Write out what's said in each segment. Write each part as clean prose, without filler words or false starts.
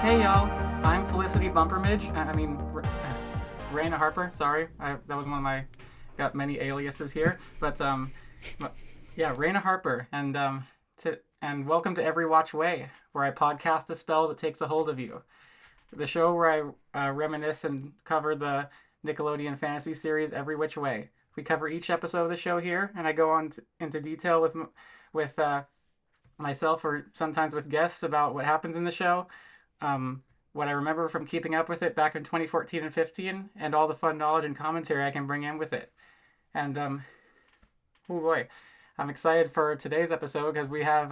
Hey y'all, I'm Felicity Bumpermidge. Raina Harper. Sorry, that was one of my got many aliases here, yeah, Raina Harper, and welcome to EveRe-Watch Way, where I podcast a spell that takes a hold of you. The show where I reminisce and cover the Nickelodeon fantasy series Every Which Way. We cover each episode of the show here, and I go into detail with myself or sometimes with guests about what happens in the show, what I remember from keeping up with it back in 2014 and 15, and all the fun knowledge and commentary I can bring in with it. And oh boy, I'm excited for today's episode because we have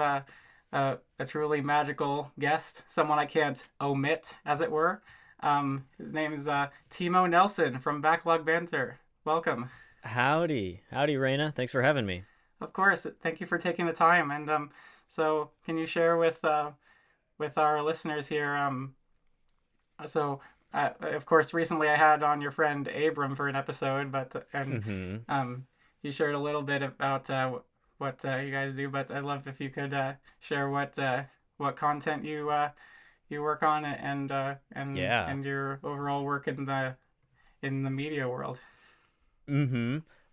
a truly magical guest, someone I can't omit, as it were. His name is Timo Nelson from Backlog Banter. Welcome. Howdy, Raina. Thanks for having me. Of course, thank you for taking the time. And so, can you share with our listeners here? Of course, recently I had on your friend Abram for an episode, you shared a little bit about what you guys do. But I'd love if you could share what content you work on Yeah. and your overall work in the media world.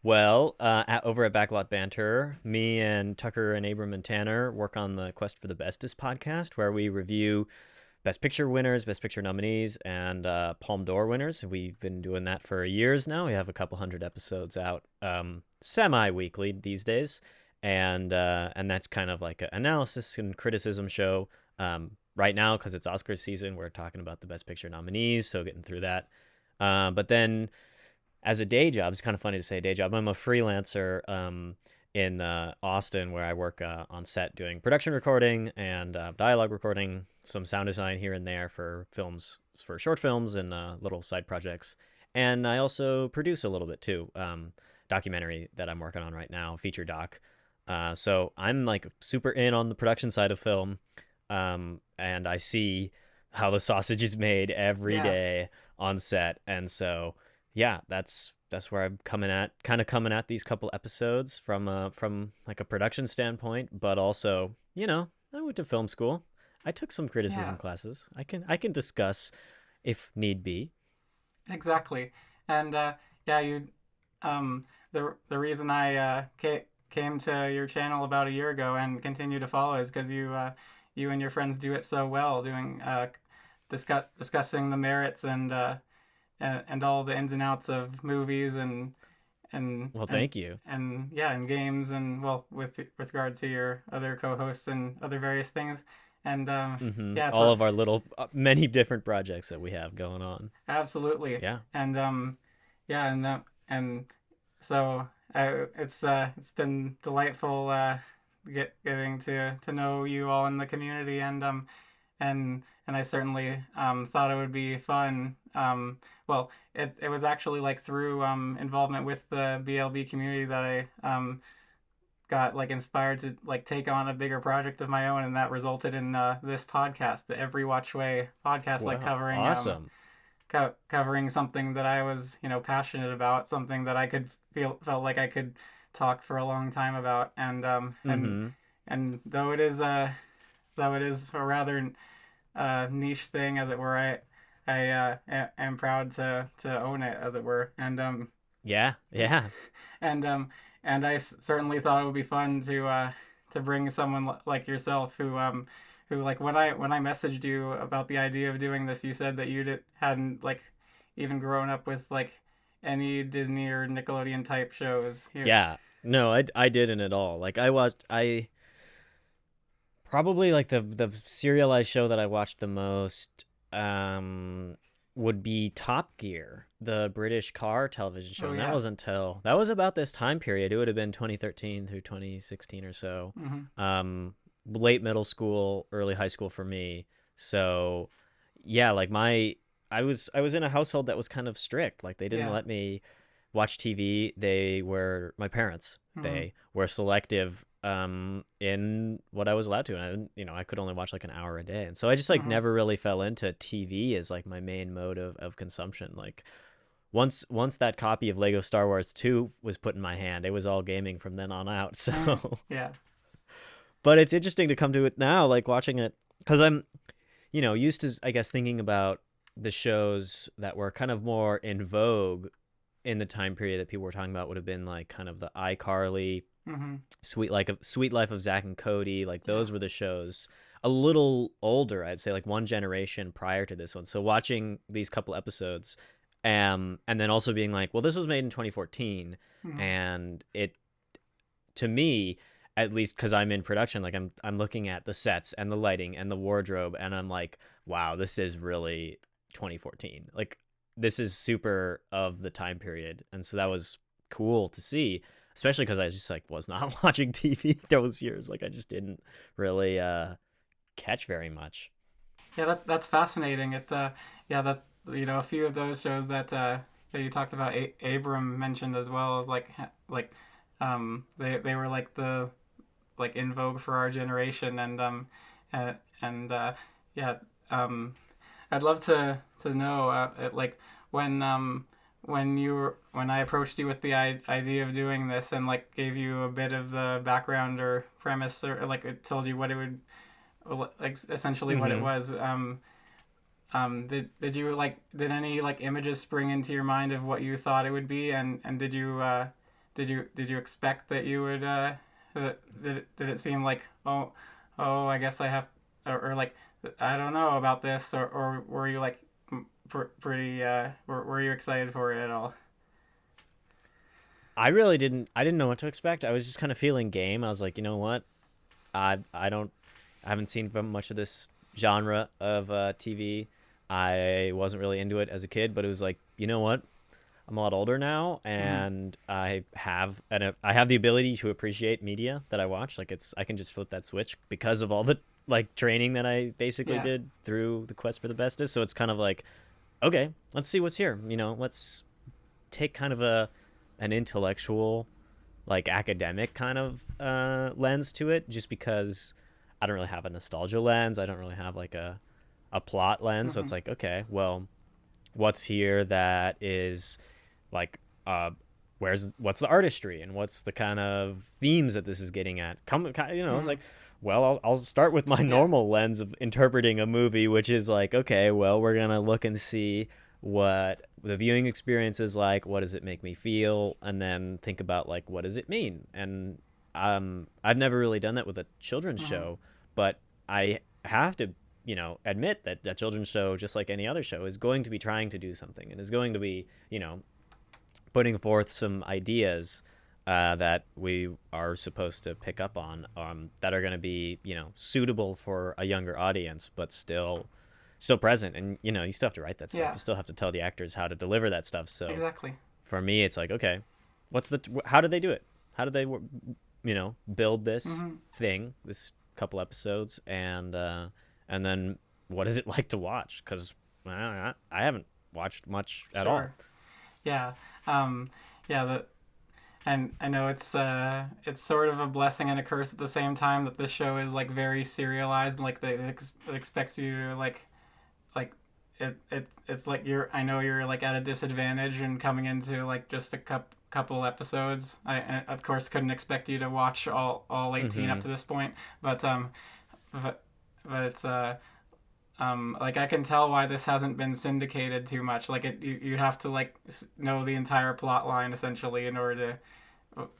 Well, over at Backlot Banter, me and Tucker and Abram and Tanner work on the Quest for the Bestest podcast, where we review Best Picture winners, Best Picture nominees, and Palme d'Or winners. We've been doing that for years now. We have a couple hundred episodes out, semi-weekly these days, and that's kind of like an analysis and criticism show. Right now, because it's Oscar season, we're talking about the Best Picture nominees, so getting through that. But then, as a day job, it's kind of funny to say day job. I'm a freelancer in Austin, where I work on set doing production recording and dialogue recording, some sound design here and there for films, for short films and little side projects. And I also produce a little bit too, documentary that I'm working on right now, feature doc. So I'm like super in on the production side of film, and I see how the sausage is made every day on set. And so yeah, that's where I'm coming at these couple episodes from like a production standpoint, but also, I went to film school. I took some criticism classes. I can discuss if need be. Exactly. And you the reason I came to your channel about a year ago and continue to follow is because you and your friends do it so well, doing discussing the merits and all the ins and outs of movies and thank you. And games and with regard to your other co-hosts and other various things. And all of our little many different projects that we have going on. Absolutely. Yeah. And and so it's been delightful getting to know you all in the community, and I certainly thought it would be fun. It was actually like through involvement with the BLB community that I got like inspired to like take on a bigger project of my own, and that resulted in this podcast, the EveRe-Watch Way podcast. Wow, like covering awesome. Covering something that I was passionate about, something that I felt like I could talk for a long time about, and though it is a rather niche thing, as it were, I am proud to own it, as it were, and yeah and I certainly thought it would be fun to bring someone like yourself who like when I messaged you about the idea of doing this, you said that you hadn't like even grown up with like any Disney or Nickelodeon type shows here. Yeah, no, I didn't at all. Like I probably like the serialized show that I watched the most would be Top Gear, the British car television show. Oh, And yeah. that was about this time period. It would have been 2013 through 2016 or so. Late middle school, early high school for me. So yeah, like I was in a household that was kind of strict. Like they didn't let me watch TV. My parents, they were selective in what I was allowed to, and I could only watch like an hour a day, and so I just like never really fell into TV as like my main mode of consumption. Like once that copy of Lego Star Wars 2 was put in my hand, it was all gaming from then on out. So Yeah. but it's interesting to come to it now, like watching it, because I'm used to, I guess, thinking about the shows that were kind of more in vogue in the time period that people were talking about would have been like kind of the iCarly, Mm-hmm. Sweet Life of Zach and Cody. Like Yeah. those were the shows a little older, I'd say, like one generation prior to this one. So watching these couple episodes, and then also being like, well, this was made in 2014, Mm-hmm. and it, to me, at least because I'm in production, like I'm looking at the sets and the lighting and the wardrobe, and I'm like, wow, this is really 2014. Like this is super of the time period, and so that was cool to see, especially because I just like was not watching TV those years. Like I just didn't really catch very much. Yeah, that's fascinating. It's yeah, that a few of those shows that you talked about, Abram mentioned as well, is like they were like the like in vogue for our generation, and yeah, um I'd love to know like when when I approached you with the idea of doing this and like gave you a bit of the background or premise, or like it told you what it would, like essentially what it Mm-hmm. was. Did you like, did any like images spring into your mind of what you thought it would be, and did you expect that you would did it seem like, I guess I have, or like, I don't know about this, or were you like pretty were you excited for it at all? I really didn't. I didn't know what to expect. I was just kind of feeling game. I was like, you know what? I haven't seen much of this genre of TV. I wasn't really into it as a kid, but it was like, you know what? I'm a lot older now, Mm-hmm. and I have the ability to appreciate media that I watch. Like I can just flip that switch because of all the like training that I basically Yeah. did through the quest for the bestest. So it's kind of like, okay, let's see what's here. Let's take kind of an intellectual, like academic kind of lens to it, just because I don't really have a nostalgia lens. I don't really have like a plot lens. So Mm-hmm. it's like, okay, well, what's here that is like what's the artistry and what's the kind of themes that this is getting at? It's Mm-hmm. like, well, I'll start with my Yeah. normal lens of interpreting a movie, which is like, okay, well, we're gonna look and see what the viewing experience is like. What does it make me feel? And then think about like, what does it mean? And I've never really done that with a children's Mm-hmm. show, but I have to admit that a children's show, just like any other show, is going to be trying to do something and is going to be, putting forth some ideas that we are supposed to pick up on, that are going to be, suitable for a younger audience, but still present. And you still have to write that stuff. Yeah. You still have to tell the actors how to deliver that stuff. So Exactly. for me, it's like, okay, how did they do it? How did they, build this Mm-hmm. thing, this couple episodes, and then what is it like to watch? Because I haven't watched much at all. Sure. Yeah. Um, yeah. And I know it's sort of a blessing and a curse at the same time, that this show is like very serialized, and like it expects you like it's like I know you're like at a disadvantage and coming into like just a couple episodes. I of course couldn't expect you to watch all 18 up Mm-hmm. to this point, but but it's like I can tell why this hasn't been syndicated too much. Like you'd have to like know the entire plot line essentially in order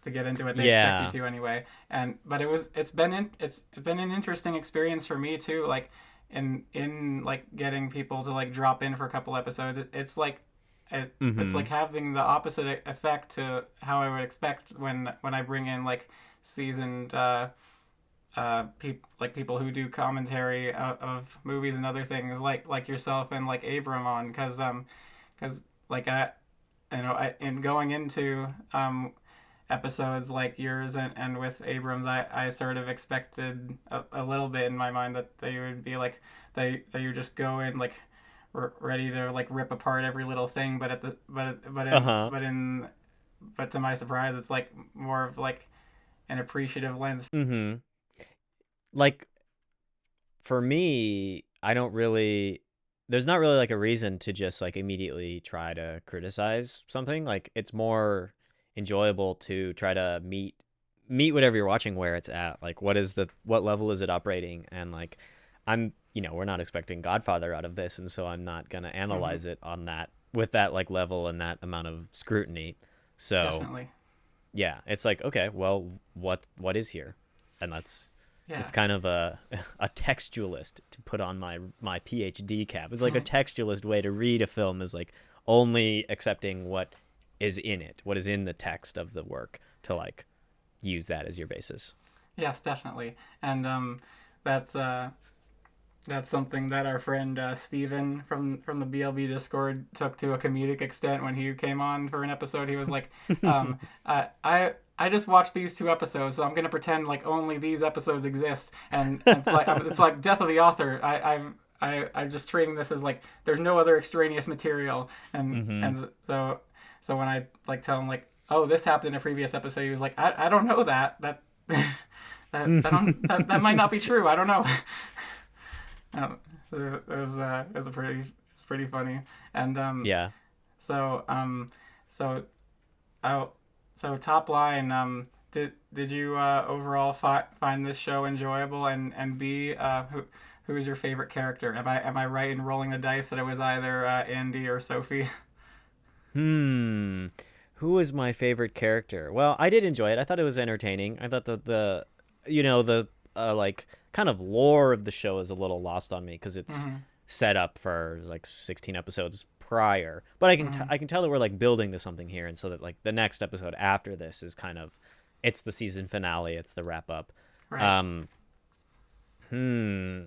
to get into it. They expect you Yeah. to anyway. And but it's been an interesting experience for me too. Like in like getting people to like drop in for a couple episodes. It's Mm-hmm. like having the opposite effect to how I would expect when I bring in like seasoned people who do commentary of movies and other things, like yourself and like Abram on, because like in going into episodes like yours and with Abrams, I sort of expected a little bit in my mind that they would be like that you just go in like ready to like rip apart every little thing, but at the Uh-huh. but to my surprise, it's like more of like an appreciative lens. Mm-hmm. Like for me, I don't really there's not really like a reason to just like immediately try to criticize something. Like it's more enjoyable to try to meet whatever you're watching where it's at. Like what level is it operating, and like I'm we're not expecting Godfather out of this, and so I'm not gonna Mm-hmm. analyze it on that with that like level and that amount of scrutiny. So Definitely. yeah, it's like, okay, well, what is here? And that's it's Yeah. kind of a textualist to put on my PhD cap. It's like a textualist way to read a film is like only accepting what is in it, what is in the text of the work to like use that as your basis. Yes, definitely. And that's that's something that our friend Steven from the BLB Discord took to a comedic extent when he came on for an episode. He was like, um, I just watched these two episodes, so I'm gonna pretend like only these episodes exist, and it's like death of the author. I'm just treating this as like there's no other extraneous material, Mm-hmm. and so when I like tell him like, oh, this happened in a previous episode, he was like, I don't know that that might not be true. I don't know. It was a pretty it's pretty funny. And Yeah. so so oh so top line did you overall find this show enjoyable, and B who is your favorite character? Am I right in rolling the dice that it was either Andy or Sophie? Hmm. Who is my favorite character? Well, I did enjoy it. I thought it was entertaining. I thought the the like kind of lore of the show is a little lost on me because it's Mm-hmm. set up for like 16 episodes prior. But Mm-hmm. I can tell that we're like building to something here, and so that like the next episode after this is kind of it's the season finale. It's the wrap up. Right. Um. Hmm.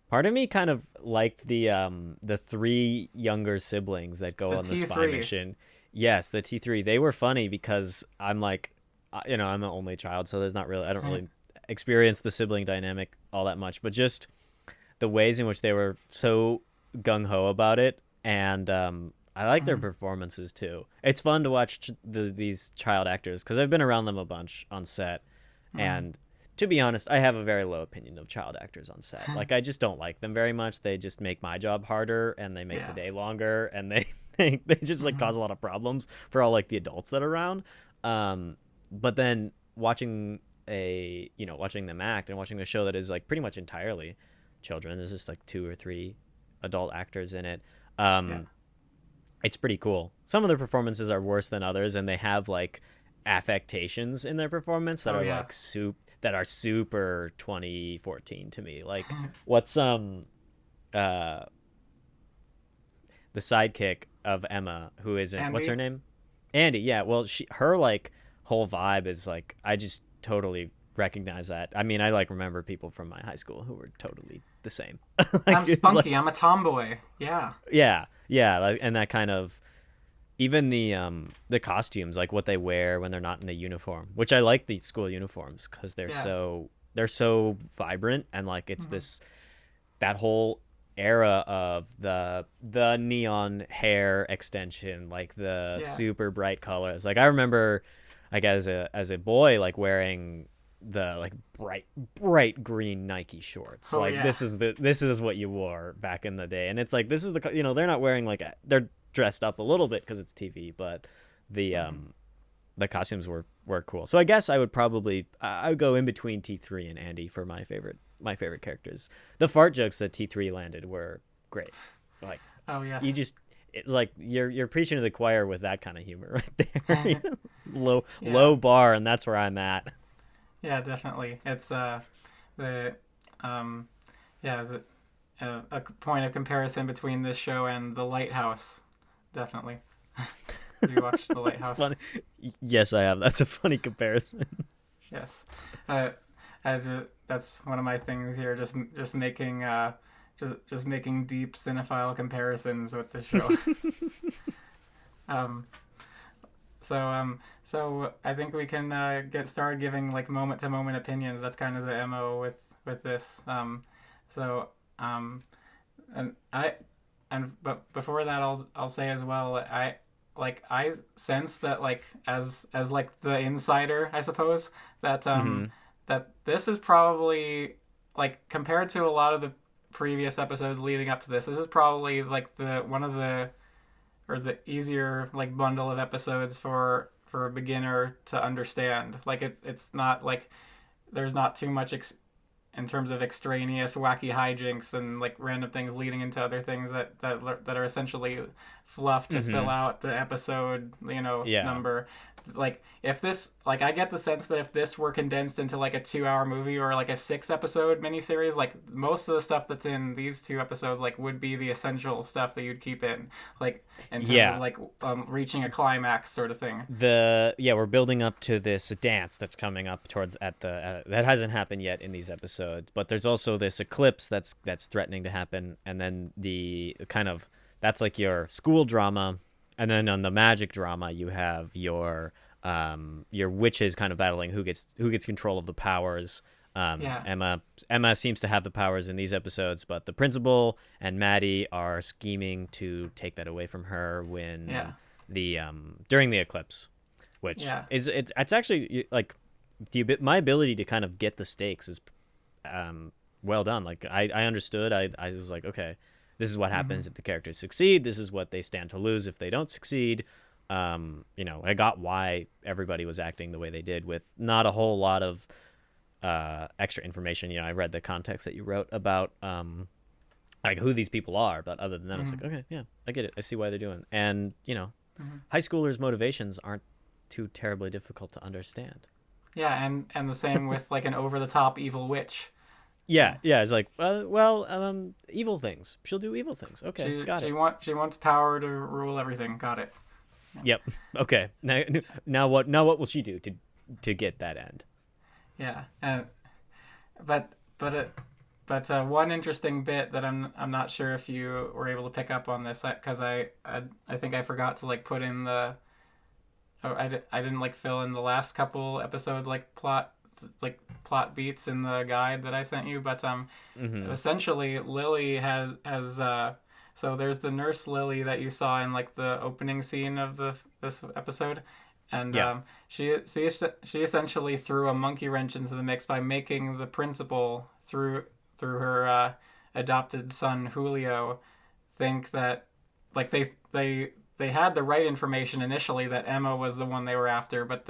Part of me kind of liked the three younger siblings that go The on the T spy three. mission. Yes, the T3. They were funny because I'm like I'm an only child, so there's not really I don't really experience the sibling dynamic all that much, but just the ways in which they were so gung ho about it, and I like their Mm-hmm. performances too. It's fun to watch these child actors because I've been around them a bunch on set, Mm-hmm. and to be honest, I have a very low opinion of child actors on set. Like I just don't like them very much. They just make my job harder, and they make the Yeah. day longer, and they just like Mm-hmm. cause a lot of problems for all like the adults that are around. But then watching watching them act and watching a show that is like pretty much entirely children. There's just like two or three adult actors in it. Yeah. Um, it's pretty cool. Some of their performances are worse than others, and they have like affectations in their performance that Oh are yeah. like that are super 2014 to me. Like what's uh the sidekick of Emma, who isn't what's her Andy. name? Andy. Yeah, well, her like whole vibe is like I just totally recognize that. I mean, I like remember people from my high school who were totally the same. I'm Like it's like spunky. I'm a tomboy. Yeah. yeah, like, and that kind of even the costumes, like what they wear when they're not in the uniform, which I like the school uniforms because Yeah. they're so vibrant, and like it's Mm-hmm. this that whole era of the neon hair extension, like the Yeah. super bright colors. Like I remember like as a boy like wearing the like bright green Nike shorts. Oh Like yeah. this is what you wore back in the day. And it's like this is they're not wearing like they're dressed up a little bit because it's TV, but the Mm-hmm. the costumes were cool. So I guess I would probably I would go in between T3 and Andy for my favorite characters. The fart jokes that T3 landed were great. Like Oh you yes. just it's like you're preaching to the choir with that kind of humor right there. Yeah. Low bar, and that's where I'm at. Yeah. Definitely. It's the um yeah the a point of comparison between this show and The Lighthouse. Definitely. Have you watched The Lighthouse? Funny. Yes, I have. That's a funny comparison. Yes. That's one of my things here. Just making just making deep cinephile comparisons with the show. um, so I think we can get started giving like moment to moment opinions. That's kind of the mo with this. So um, and I and but before that, I'll say as well. I sense that like as like the insider, I suppose that Hmm. that this is probably like compared to a lot of the previous episodes leading up to this. This is probably like the one of the or the easier like bundle of episodes for a beginner to understand. Like it's not like there's not too much in terms of extraneous wacky hijinks and like random things leading into other things that are essentially fluff to fill out the episode, number. Like if this, like I get the sense that if this were condensed into like a 2-hour movie or like a 6-episode miniseries, like most of the stuff that's in these 2 episodes like would be the essential stuff that you'd keep in, like in terms of like reaching a climax sort of thing. We're building up to this dance that's coming up towards that hasn't happened yet in these episodes, but there's also this eclipse that's threatening to happen, and then the kind of that's like your school drama. And then on the magic drama, you have your witches kind of battling who gets control of the powers. Emma seems to have the powers in these episodes, but the principal and Maddie are scheming to take that away from her when during the eclipse, which is it's actually like my ability to kind of get the stakes is well done. Like I understood. I was like, okay, this is what happens if the characters succeed. This is what they stand to lose if they don't succeed. I got why everybody was acting the way they did with not a whole lot of extra information. I read the context that you wrote about like who these people are, but other than that, it's like, okay, yeah, I get it. I see why they're doing. And high schoolers' motivations aren't too terribly difficult to understand. Yeah, and the same with like an over-the-top evil witch. Yeah, it's like, evil things. She'll do evil things. Okay, got it. She wants power to rule everything. Got it. Yep. Okay. Now what will she do to get that end? Yeah, but one interesting bit that I'm not sure if you were able to pick up on this, because I think I forgot to like put in I didn't like fill in the last couple episodes like plot beats in the guide that I sent you, but essentially Lily has so there's the nurse Lily that you saw in like the opening scene of this episode, and she essentially threw a monkey wrench into the mix by making the principal through her adopted son Julio think that like they had the right information initially that Emma was the one they were after, but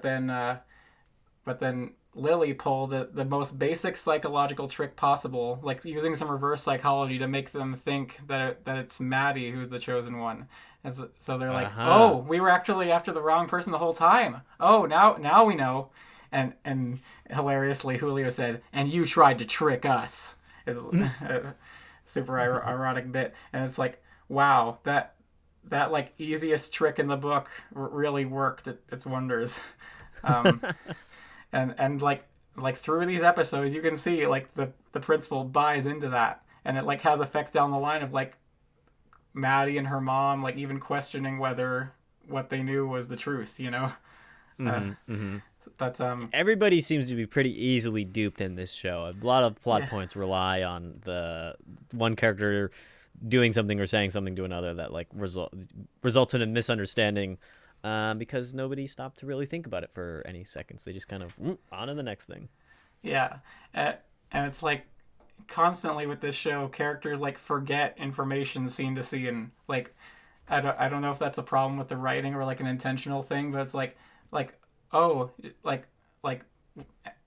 then Lily pulled the most basic psychological trick possible, like using some reverse psychology to make them think that it's Maddie who's the chosen one. And so they're like, oh, we were actually after the wrong person the whole time. Oh, now we know. And hilariously, Julio said, and you tried to trick us. It's a super ironic bit. And it's like, wow, that like easiest trick in the book really worked its wonders. And like through these episodes, you can see like the principal buys into that, and it like has effects down the line of like Maddie and her mom like even questioning whether what they knew was the truth, But everybody seems to be pretty easily duped in this show. A lot of plot points rely on the one character doing something or saying something to another that like results in a misunderstanding. Because nobody stopped to really think about it for any seconds. They just kind of on to the next thing. Yeah, and it's like constantly with this show, characters like forget information scene to scene. Like, I don't know if that's a problem with the writing or like an intentional thing, but it's like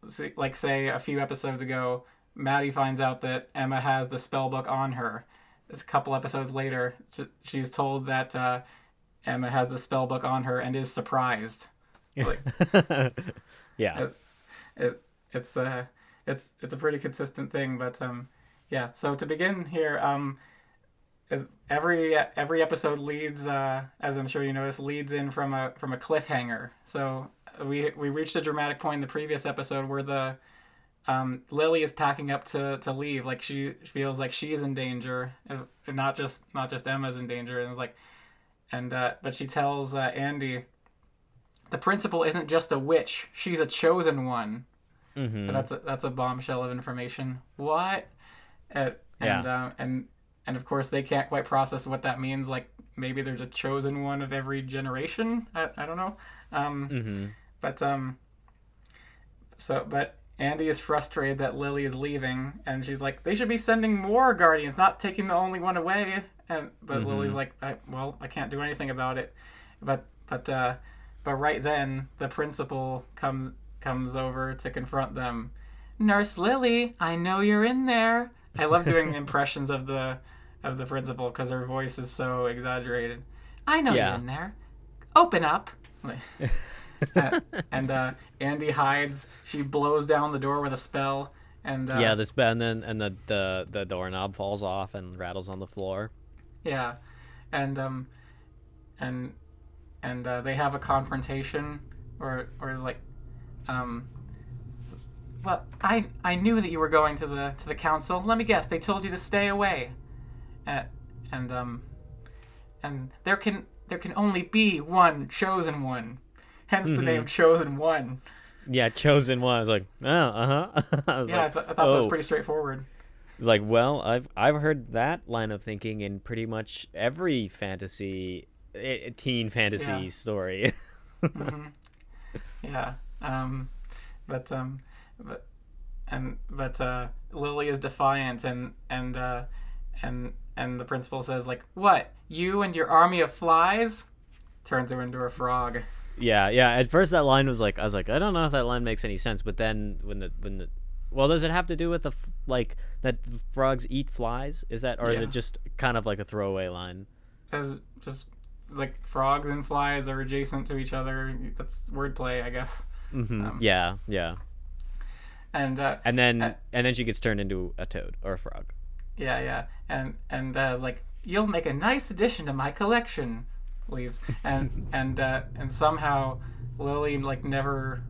say a few episodes ago, Maddie finds out that Emma has the spell book on her. It's a couple episodes later, she's told that Emma has the spell book on her and is surprised. Like, yeah, it's a pretty consistent thing. But so to begin here, every episode leads, as I'm sure you noticed, leads in from a cliffhanger. So we reached a dramatic point in the previous episode where the Lily is packing up to leave. Like she feels like she's in danger, and not just Emma's in danger, and it's like. But she tells Andy, the principal isn't just a witch; she's a chosen one. Mm-hmm. That's a bombshell of information. What? And of course they can't quite process what that means. Like maybe there's a chosen one of every generation. I don't know. But Andy is frustrated that Lily is leaving, and she's like, they should be sending more guardians, not taking the only one away. But Lily's like, I can't do anything about it. But right then, the principal comes over to confront them, Nurse Lily, I know you're in there. I love doing impressions of the principal because her voice is so exaggerated. I know you're Yeah. in there. Open up. Uh, and Andy hides. She blows down the door with a spell, and Yeah, this and then and the doorknob falls off and rattles on the floor. yeah, and and they have a confrontation, or like, um, well, I knew that you were going to the council. Let me guess, they told you to stay away, uh, and there can only be one chosen one, hence the name Chosen One. Yeah, chosen one. I was like, oh, I was Yeah, like, I thought that was pretty straightforward. It's like, well, I've heard that line of thinking in pretty much every fantasy, teen fantasy Yeah. story. hmm Yeah. But but Lily is defiant, and the principal says like, "What? You and your army of flies?" Turns her into a frog. Yeah, yeah. At first, that line was like, I was like, I don't know if that line makes any sense. But then well, does it have to do with like that frogs eat flies? Is that, or is Yeah. it just kind of like a throwaway line? As just like frogs and flies are adjacent to each other. That's wordplay, I guess. Yeah, yeah. And And then she gets turned into a toad or a frog. yeah, and like, you'll make a nice addition to my collection. Leaves, and somehow Lily like never,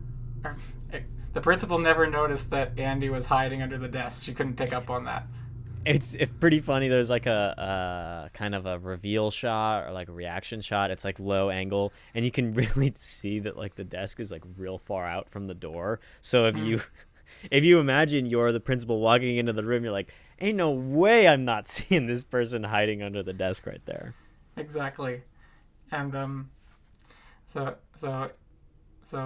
the principal never noticed that Andy was hiding under the desk. She couldn't pick up on that. It's pretty funny. There's like a kind of a reveal shot or like a reaction shot. It's like low angle, and you can really see that like the desk is like real far out from the door. So if you imagine you're the principal walking into the room, you're like, ain't no way I'm not seeing this person hiding under the desk right there. Exactly. And so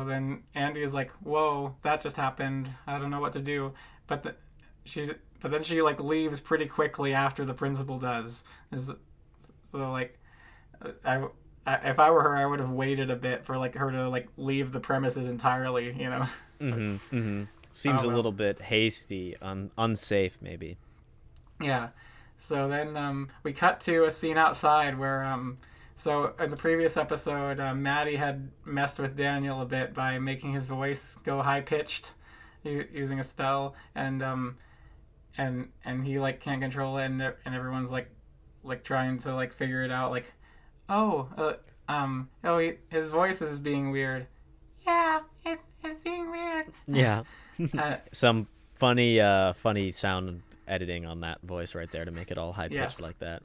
then Andy is like, "Whoa, that just happened. I don't know what to do." But then she like leaves pretty quickly after the principal does. So like, if I were her, I would have waited a bit for like her to like leave the premises entirely. You know. Seems Oh, a well. little bit hasty, unsafe maybe. Yeah. So then we cut to a scene outside where so in the previous episode, Maddie had messed with Daniel a bit by making his voice go high pitched using a spell, and he like can't control it, and everyone's like trying to like figure it out, like, his voice is being weird. Yeah, it's being weird. Yeah. Uh, Some funny sound editing on that voice right there to make it all high pitched Yes. like that.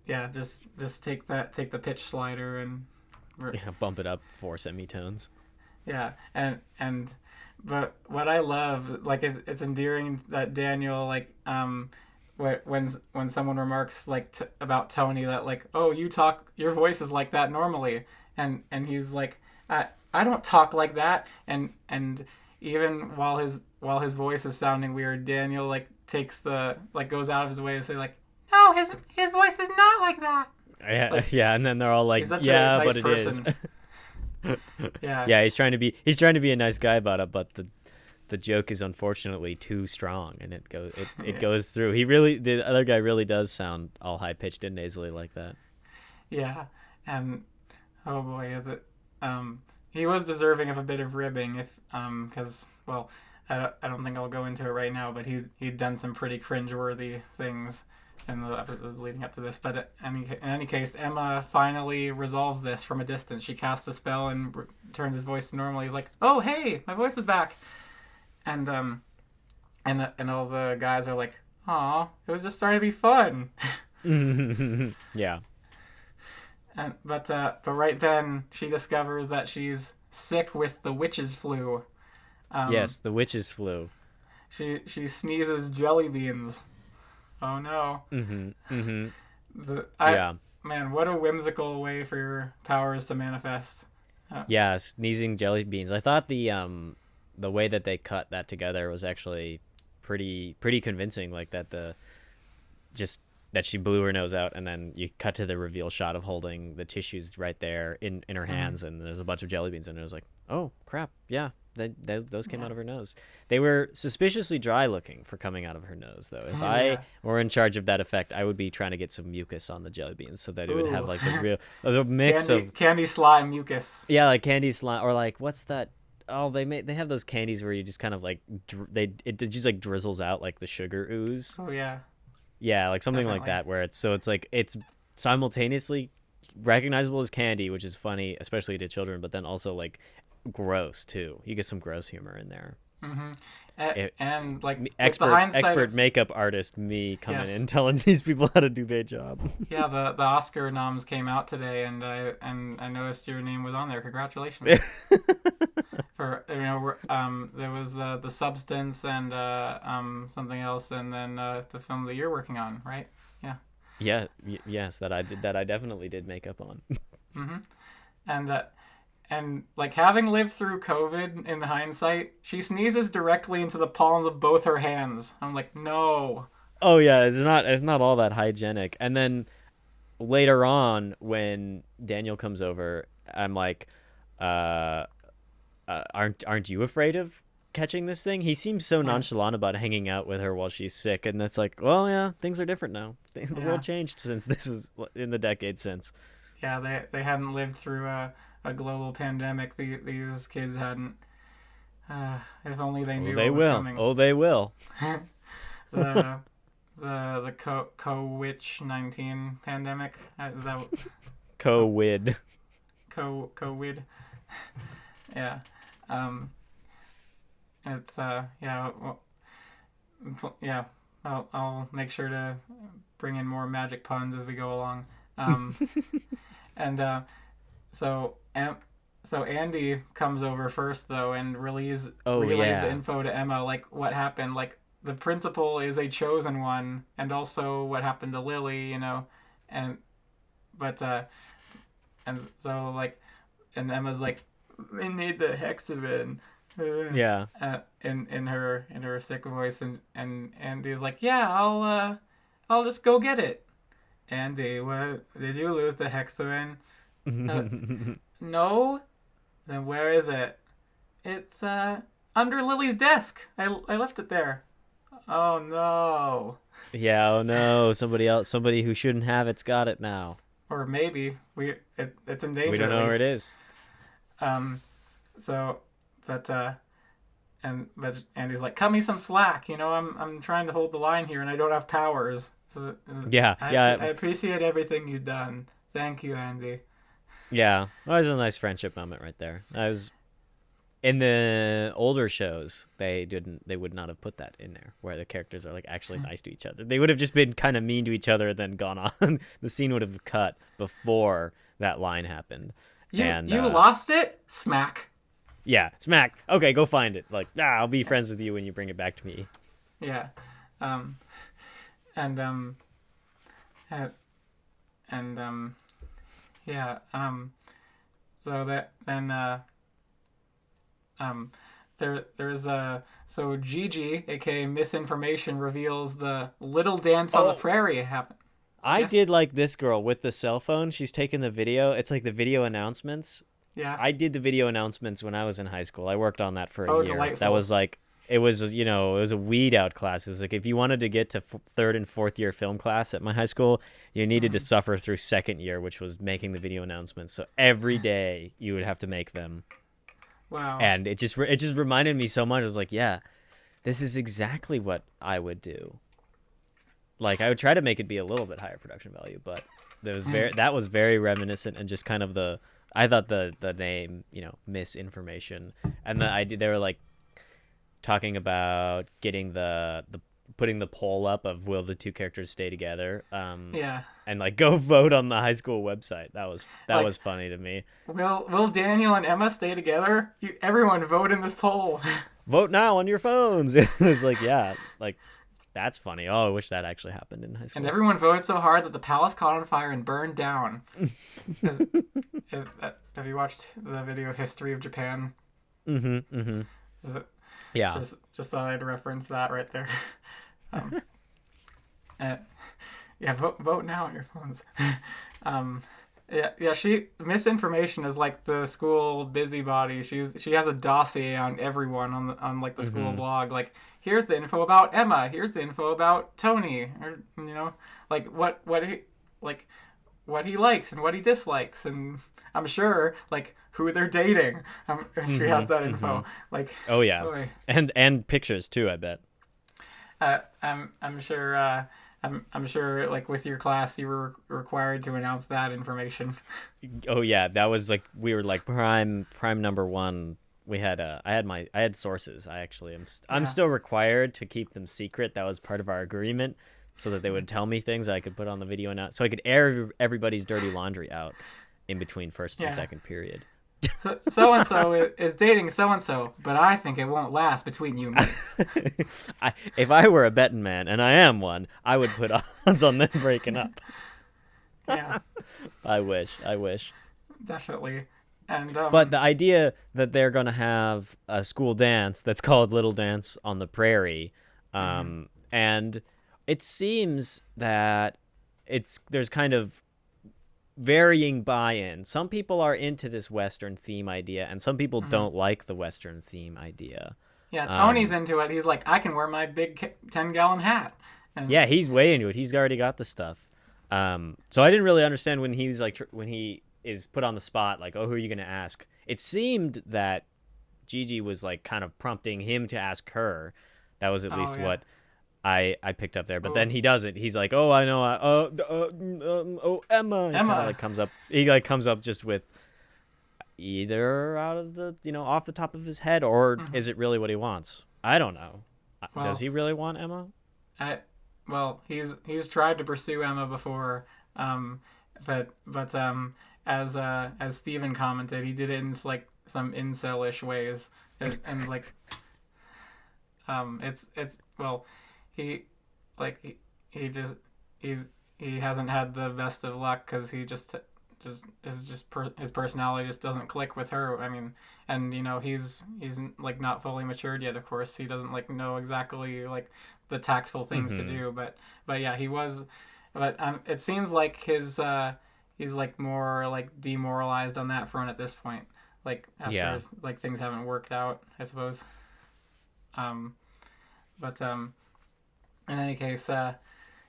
yeah, just take the pitch slider and Yeah, bump it up 4 semitones. yeah, and but what I love, like, is it's endearing that Daniel, like, when someone remarks like about Tony that like, oh, your voice is like that normally, and he's like, I don't talk like that, and even while his voice is sounding weird, Daniel like goes out of his way to say like, no, his voice is not like that. Yeah, Like, yeah, and then they're all like, he's such yeah, a nice but it is. person. Yeah. Yeah, he's trying to be a nice guy about it, but the joke is unfortunately too strong, and it Yeah. goes through. The other guy really does sound all high pitched and nasally like that. Yeah, and oh boy, he was deserving of a bit of ribbing if because well, I don't think I'll go into it right now, but he'd done some pretty cringeworthy things in the episodes leading up to this. But in any case, Emma finally resolves this from a distance. She casts a spell and turns his voice to normal. He's like, "Oh hey, my voice is back," and and all the guys are like, "Aw, it was just starting to be fun." Yeah. But right then she discovers that she's sick with the witch's flu. Yes, the witch's flu. She sneezes jelly beans. Oh no. Yeah. Man, what a whimsical way for your powers to manifest. Yeah, sneezing jelly beans. I thought the way that they cut that together was actually pretty convincing. Like just that she blew her nose out, and then you cut to the reveal shot of holding the tissues right there in her hands, and there's a bunch of jelly beans, and it was like, oh crap, yeah, those came out of her nose. They were suspiciously dry looking for coming out of her nose, though. If I were in charge of that effect, I would be trying to get some mucus on the jelly beans so that it would have like the mix of candy slime mucus. Yeah, like candy slime, or like what's that? Oh, they have those candies where you just kind of like it just like drizzles out like the sugar ooze. Oh yeah. Yeah, like something Definitely. like that, where it's like it's simultaneously recognizable as candy, which is funny, especially to children, but then also like gross too. You get some gross humor in there. Mm-hmm. And like expert makeup artist me coming in telling these people how to do their job. Yeah, the Oscar noms came out today, and I noticed your name was on there. Congratulations. For there was the Substance and something else, and then the film that you're working on, right? Yeah. Yes, that I definitely did makeup on. Mm-hmm. And like having lived through COVID in hindsight, she sneezes directly into the palms of both her hands. I'm like, no. Oh yeah, it's not all that hygienic. And then later on, when Daniel comes over, I'm like, aren't you afraid of catching this thing? He seems so nonchalant about hanging out with her while she's sick, and that's like, well, yeah, things are different now. The world changed since this was in the decade since. Yeah, they hadn't lived through a global pandemic. These kids hadn't. If only they knew what was coming. Oh, they will. the COVID-19 pandemic. Is that what? COVID. COVID. Yeah. It's yeah. I'll make sure to bring in more magic puns as we go along. And so Andy comes over first though and relays the info to Emma, like what happened, like the principal is a chosen one, and also what happened to Lily, and so like, and Emma's like, they need the Hexoren. In her sick voice, and Andy's like, yeah, I'll just go get it. Andy, what, did you lose the Hexoren? No. Then where is it? It's under Lily's desk. I left it there. Oh no. Yeah, oh no, somebody who shouldn't have it's got it now. Or maybe it's in danger. We don't know where it is. But Andy's like, cut me some slack. I'm trying to hold the line here, and I don't have powers. So I appreciate everything you've done. Thank you, Andy. Yeah, that was a nice friendship moment right there. I was in the older shows, they would not have put that in there, where the characters are like actually nice to each other. They would have just been kind of mean to each other and then gone on. The scene would have cut before that line happened. You lost it? Smack. Yeah, smack. Okay, go find it. Like, I'll be friends with you when you bring it back to me. Yeah. So that then so Gigi, aka Misinformation, reveals the little dance on the prairie happened. I did like this girl with the cell phone. She's taking the video. It's like the video announcements. Yeah. I did the video announcements when I was in high school. I worked on that for a year. Delightful. That was like, it was a weed out class. It was like, if you wanted to get to third and fourth year film class at my high school, you needed to suffer through second year, which was making the video announcements. So every day you would have to make them. Wow. And it just reminded me so much. I was like, yeah, this is exactly what I would do. Like, I would try to make it be a little bit higher production value, but that was very reminiscent, and just kind of I thought the name, Misinformation, and they were like talking about getting putting the poll up of will the two characters stay together, and like go vote on the high school website. That was funny to me. Will Daniel and Emma stay together? Everyone vote in this poll. Vote now on your phones. It was like, yeah, like, that's funny. Oh, I wish that actually happened in high school. And everyone voted so hard that the palace caught on fire and burned down. Have you watched the video History of Japan? Yeah. Just thought I'd reference that right there. Vote now on your phones. Yeah. She misinformation is like the school busybody. She has a dossier on everyone on like the school Mm-hmm. blog. Like, here's the info about Emma. Here's the info about Tony. Or like like what he likes and what he dislikes, and I'm sure like who they're dating. She has that Mm-hmm. Mm-hmm. info. Like, Oh yeah, boy, and pictures too, I bet. I'm sure. I'm sure, like with your class, you were required to announce that information. Oh yeah, that was like we were like prime number one. We had I had sources. I'm Yeah, still required to keep them secret. That was part of our agreement, so that they would tell me things I could put on the video and out, so I could air everybody's dirty laundry out in between first and yeah. second period. So and so is dating so and so, but I think it won't last between you and me. If I were a betting man, and I am one, I would put odds on them breaking up. Yeah, I wish. I wish. definitely. And But the idea that they're going to have a school dance that's called Little Dance on the Prairie, and it seems that there's kind of varying buy-in. Some people are into this Western theme idea, and some people don't like the Western theme idea. yeah, Tony's Um, into it. He's like, I can wear my big 10-gallon hat. And yeah, he's way into it. He's already got the stuff. So I didn't really understand when he was like when he is put on the spot, like, oh, who are you going to ask? It seemed that Gigi was like kind of prompting him to ask her. That was at oh least yeah, what I picked up there. But then oh he doesn't. He's like, oh, I know. Oh, Emma. He kind of Emma. like comes up. He like comes up just with either out of the off the top of his head, or is it really what he wants? I don't know. Does Well, he really want Emma? I well he's tried to pursue Emma before, but as Steven commented, he did it in like some incel-ish ways, and like it's well he like he just he hasn't had the best of luck because he his personality just doesn't click with her. I mean, and he's like not fully matured yet. Of course, he doesn't like know exactly like the tactful things to Mm-hmm. do. But yeah, he was. But it seems like he's like more like demoralized on that front at this point. Like after Yeah. like things haven't worked out, I suppose. Um, but in any case, yeah,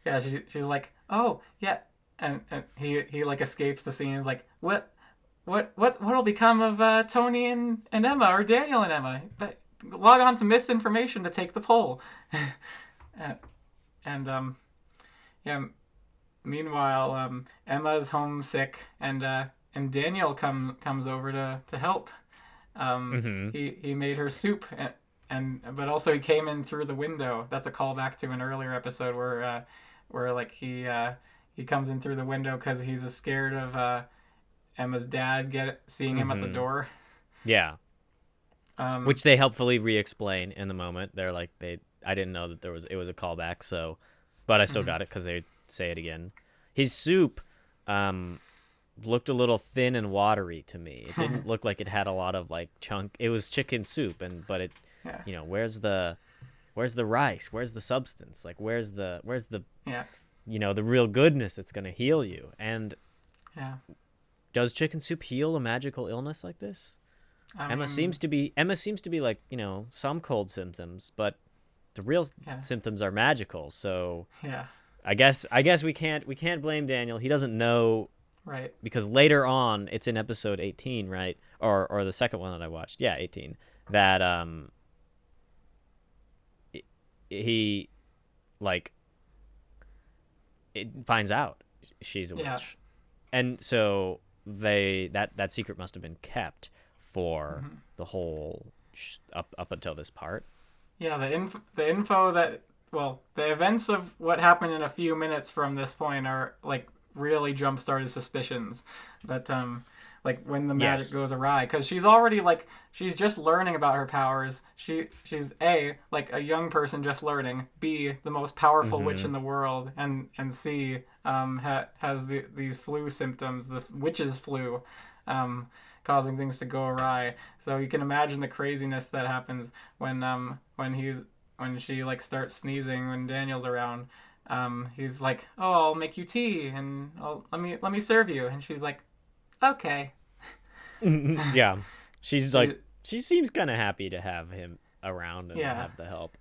she's like, oh yeah, and he like escapes the scene. He's like, what'll become of Tony and Emma, or Daniel and Emma? But log on to misinformation to take the poll. and, and yeah, meanwhile, Emma's homesick, and Daniel comes over to help. Mm-hmm. He made her soup, and but also he came in through the window. That's a callback to an earlier episode where like he comes in through the window because he's scared of Emma's dad seeing him at the Mm-hmm. door. Yeah. Um, Which they helpfully re-explain in the moment. They're like I didn't know that it was a callback, so but I still got it because they say it again. His soup looked a little thin and watery to me. It didn't look like it had a lot of like chunk. It was chicken soup, but it yeah, where's the rice? Where's the substance? Like where's the yeah, the real goodness that's going to heal you? And yeah. does chicken soup heal a magical illness like this? I Emma mean, seems to be like, some cold symptoms, but the real yeah, symptoms are magical. So yeah, I guess we can't blame Daniel. He doesn't know, right, because later on it's in episode 18, right? Or the second one that I watched. Yeah, 18. That he like it finds out she's a yeah. witch. And so that secret must have been kept for the whole up until this part. Yeah, the info that the events of what happened in a few minutes from this point are like really jump started suspicions, but like when the magic Yes. goes awry, because she's just learning about her powers. She's A, like a young person just learning, B, the most powerful witch in the world, and C, has these flu symptoms, the witch's flu, causing things to go awry. So you can imagine the craziness that happens when she like starts sneezing when Daniel's around. He's like, "Oh, I'll make you tea, and let me serve you." And she's like, okay. Yeah, she's She, like, she seems kind of happy to have him around and yeah, have the help.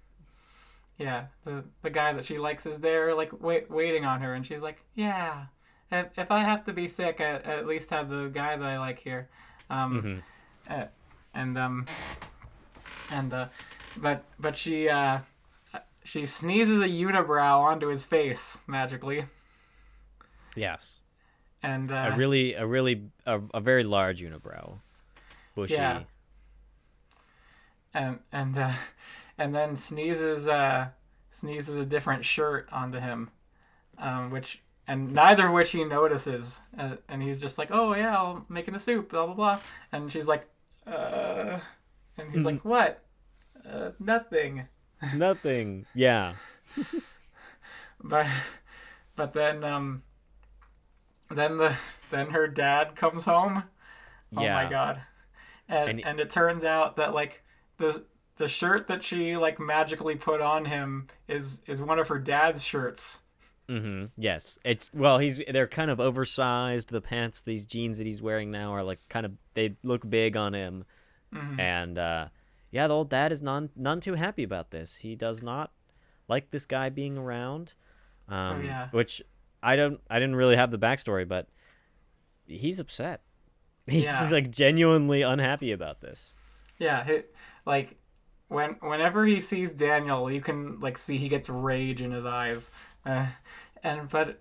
yeah. The guy that she likes is there, like waiting on her, and she's like, yeah. If I have to be sick, I at least have the guy that I like here. Um, Hmm. uh, and and but she sneezes a unibrow onto his face magically, Yes, and a very large unibrow, yeah, bushy. and and then sneezes a different shirt onto him, which and neither of which he notices, and he's just like, oh yeah, I'll making the soup, blah blah blah, and she's like, and he's like, what? Nothing. Nothing. Yeah. But but then then her dad comes home. Oh my Yeah. god. And And it turns out that like the shirt that she like magically put on him is one of her dad's shirts. yes, it's well, they're kind of oversized. The pants, these jeans that he's wearing now are like kind of, they look big on him. And yeah, the old dad is none too happy about this. He does not like this guy being around. Oh yeah. Which I didn't really have the backstory, but he's upset. He's Yeah. just like genuinely unhappy about this. Yeah, like whenever he sees Daniel, you can like see he gets rage in his eyes. And but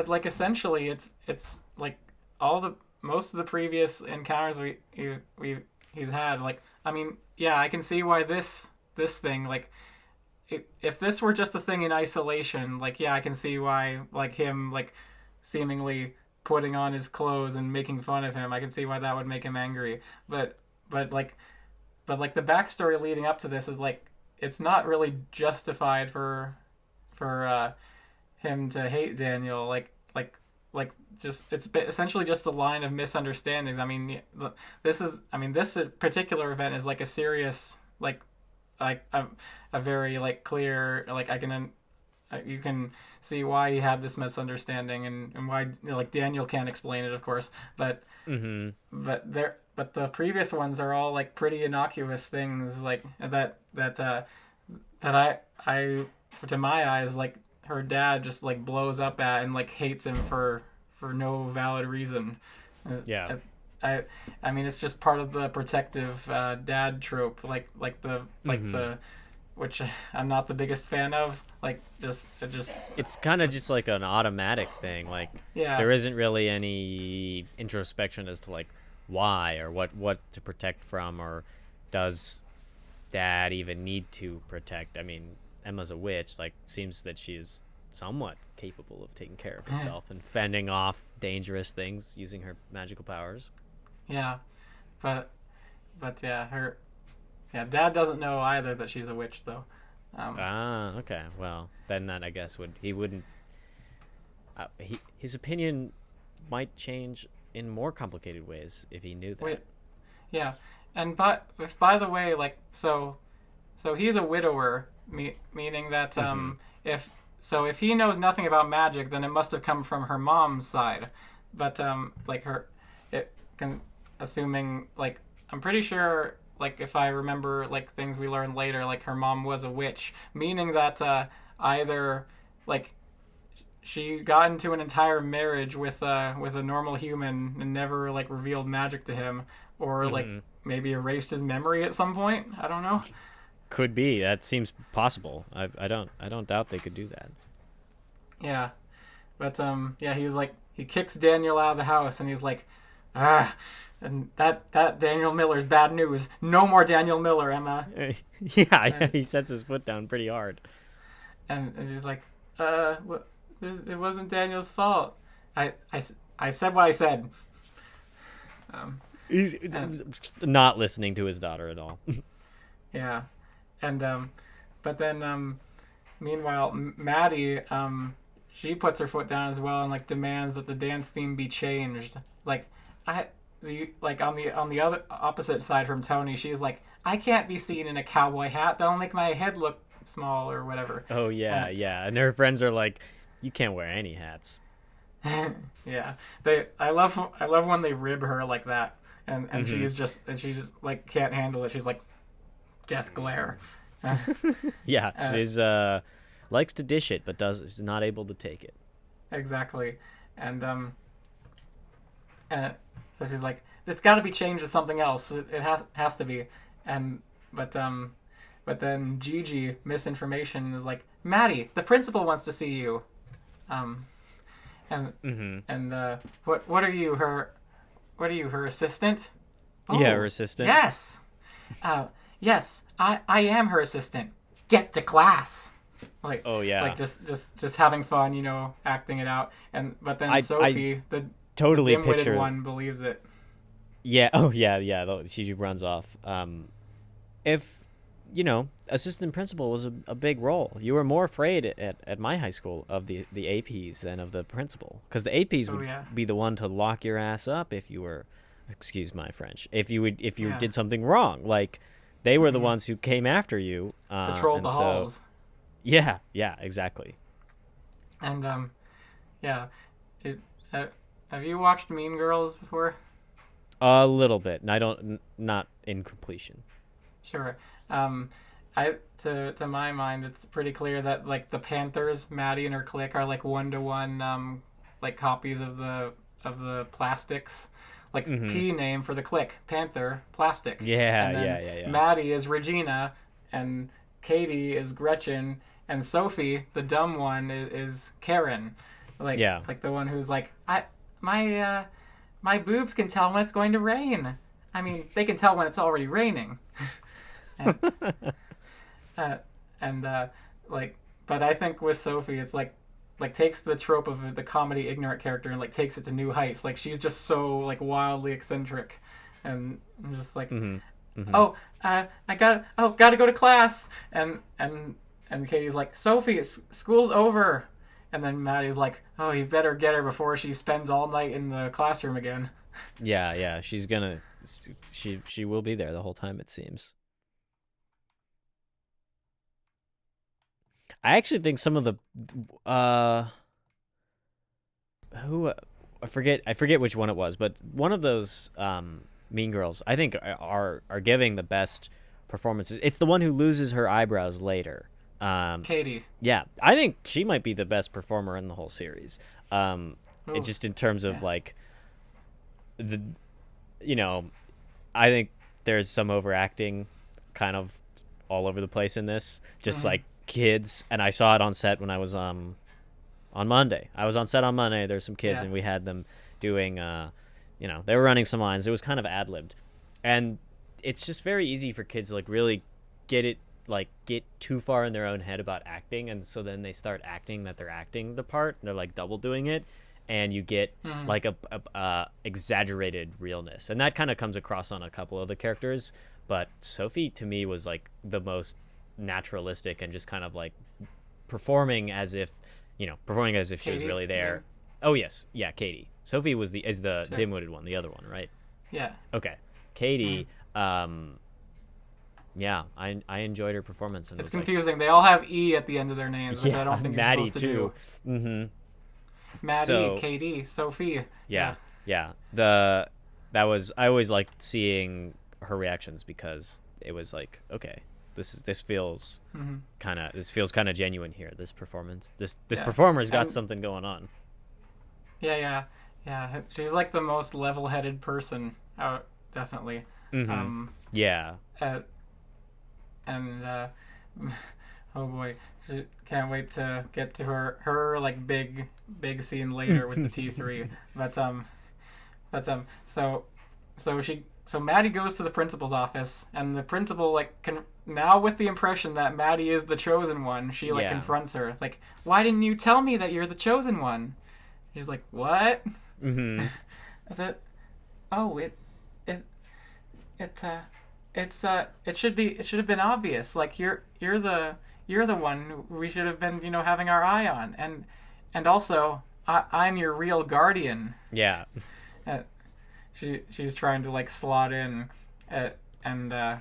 like essentially it's like all the most of the previous encounters we he's had, like I mean, yeah, I can see why this thing, like if this were just a thing in isolation, like yeah, I can see why like him like seemingly putting on his clothes and making fun of him, I can see why that would make him angry. But but like but like the backstory leading up to this is like it's not really justified for him to hate Daniel. Like just it's essentially just a line of misunderstandings. I mean, this particular event is like a serious like a very like clear, like I can you can see why he had this misunderstanding, and why, you know, like Daniel can't explain it, of course, but Mm-hmm. but the previous ones are all like pretty innocuous things, like that I to my eyes, like her dad just like blows up at and like hates him for no valid reason. Yeah. I I mean it's just part of the protective dad trope, Mm-hmm. the which I'm not the biggest fan of. Like just It's kind of just like an automatic thing. Like yeah there isn't really any introspection as to like why or what to protect from, or does dad even need to protect? I mean, Emma's a witch. Like, seems that she is somewhat capable of taking care of herself and fending off dangerous things using her magical powers. yeah, but yeah, dad doesn't know either that she's a witch though. Ah, okay. Well, then that I guess he wouldn't. His opinion might change in more complicated ways if he knew that. Wait, yeah, and but if by the way, like so he's a widower, meaning that Mm-hmm. if he knows nothing about magic, then it must have come from her mom's side. But like her, it can assuming like I'm pretty sure, like if I remember like things we learned later, like her mom was a witch, meaning that either like she got into an entire marriage with a normal human and never like revealed magic to him, or like Mm-hmm. maybe erased his memory at some point. I don't know. Could be. That seems possible. I don't doubt they could do that. Yeah, but yeah, he's like he kicks Daniel out of the house, and he's like, ah, and that Daniel Miller's bad news. No more Daniel Miller, Emma. Yeah, And he sets his foot down pretty hard. and she's like, it wasn't Daniel's fault. I said what I said. Um, He's and not listening to his daughter at all. yeah, and but then meanwhile, Maddie she puts her foot down as well, and like demands that the dance theme be changed. Like like on the other opposite side from Tony, she's like, I can't be seen in a cowboy hat. That'll make my head look small or whatever. Oh yeah, And yeah. And her friends are like, you can't wear any hats. Yeah, I love when they rib her like that, and Hmm. she just like can't handle it. She's like death glare. Uh, Yeah, uh, she's likes to dish it, but is not able to take it. exactly, and uh, so she's like, it's got to be changed to something else. It has to be, and but um, but then Gigi misinformation is like, Maddie, the principal wants to see you. Um, and Hmm. what are you, her assistant? Yeah, her Oh, assistant. yes. Uh, yes, I am her assistant. Get to class. Like Oh yeah, just having fun, acting it out. And but then I Sophie, the totally dim-witted picture. one, believes it. Yeah. Oh yeah, yeah. She runs off. If assistant principal was a big role. You were more afraid at my high school of the APs than of the principal, because the APs Oh would yeah, be the one to lock your ass up if you were, excuse my French, if you yeah. did something wrong. Like they were the Hmm. ones who came after you, Patrolled and the so halls, yeah, yeah, exactly. and yeah. It. Uh, have you watched Mean Girls before? A little bit, and not in completion. Sure. Um, to my mind, it's pretty clear that like the Panthers, Maddie and her clique are like 1-to-1, like copies of the plastics, like Hmm. P name for the clique, Panther, plastic, Yeah, and yeah, then yeah, yeah, Maddie is Regina, and Katie is Gretchen, and Sophie, the dumb one, is Karen, like yeah. like the one who's like, my uh my boobs can tell when it's going to rain. I mean, they can tell when it's already raining. and uh, and like, but I think with Sophie, it's like takes the trope of the comedy ignorant character and like takes it to new heights. Like she's just so like wildly eccentric, and I'm just like, Hmm. Hmm. oh, gotta go to class, and Katie's like, Sophie, school's over, and then Maddie's like, oh, you better get her before she spends all night in the classroom again. Yeah, yeah. She will be there the whole time, it seems. I actually think some of the uh who I forget which one it was, but one of those Mean Girls I think are giving the best performances. It's the one who loses her eyebrows later. Um, Katie, yeah, I think she might be the best performer in the whole series. It's oh just in terms of yeah, like the you know I think there's some overacting kind of all over the place in this. Just mm-hmm. like kids, and I saw it on set when I was on Monday. I was on set on Monday. There's some kids, Yeah, and we had them doing, they were running some lines. It was kind of ad libbed, and it's just very easy for kids to like really get it, like get too far in their own head about acting, and so then they start acting that they're acting the part. And they're like double doing it, and you get mm-hmm. like a exaggerated realness, and that kind of comes across on a couple of the characters. But Sophie to me was like the most naturalistic and just kind of like performing as if she was Katie, really you mean? there. Oh yes, yeah, Katie. Sophie is the Sure. dim-witted one, the other one, right? Yeah. Okay, Mm. Katie. Yeah, I enjoyed her performance, and it It's was like, confusing. They all have E at the end of their names, which I yeah, don't think you're Maddie supposed to do. too. Mm-hmm. Maddie, So Katie, Sophie. Yeah. yeah, yeah. I always liked seeing her reactions, because it was like, okay, Hmm. this feels kind of genuine here. This performance, this Yeah. performer's got And something going on. yeah, yeah, yeah. She's like the most level-headed person out, definitely. Mm-hmm. Um, Yeah. uh, and oh boy, can't wait to get to her like big scene later with the T3. But so Maddie goes to the principal's office, and the principal like can now, with the impression that Maddie is the chosen one, she like Yeah. confronts her like, why didn't you tell me that you're the chosen one? She's like, what? Mm-hmm. That oh it is it it should have been obvious. Like you're the one we should have been having our eye on, and also I'm your real guardian. Yeah. Uh, she's trying to like slot in, uh, and uh,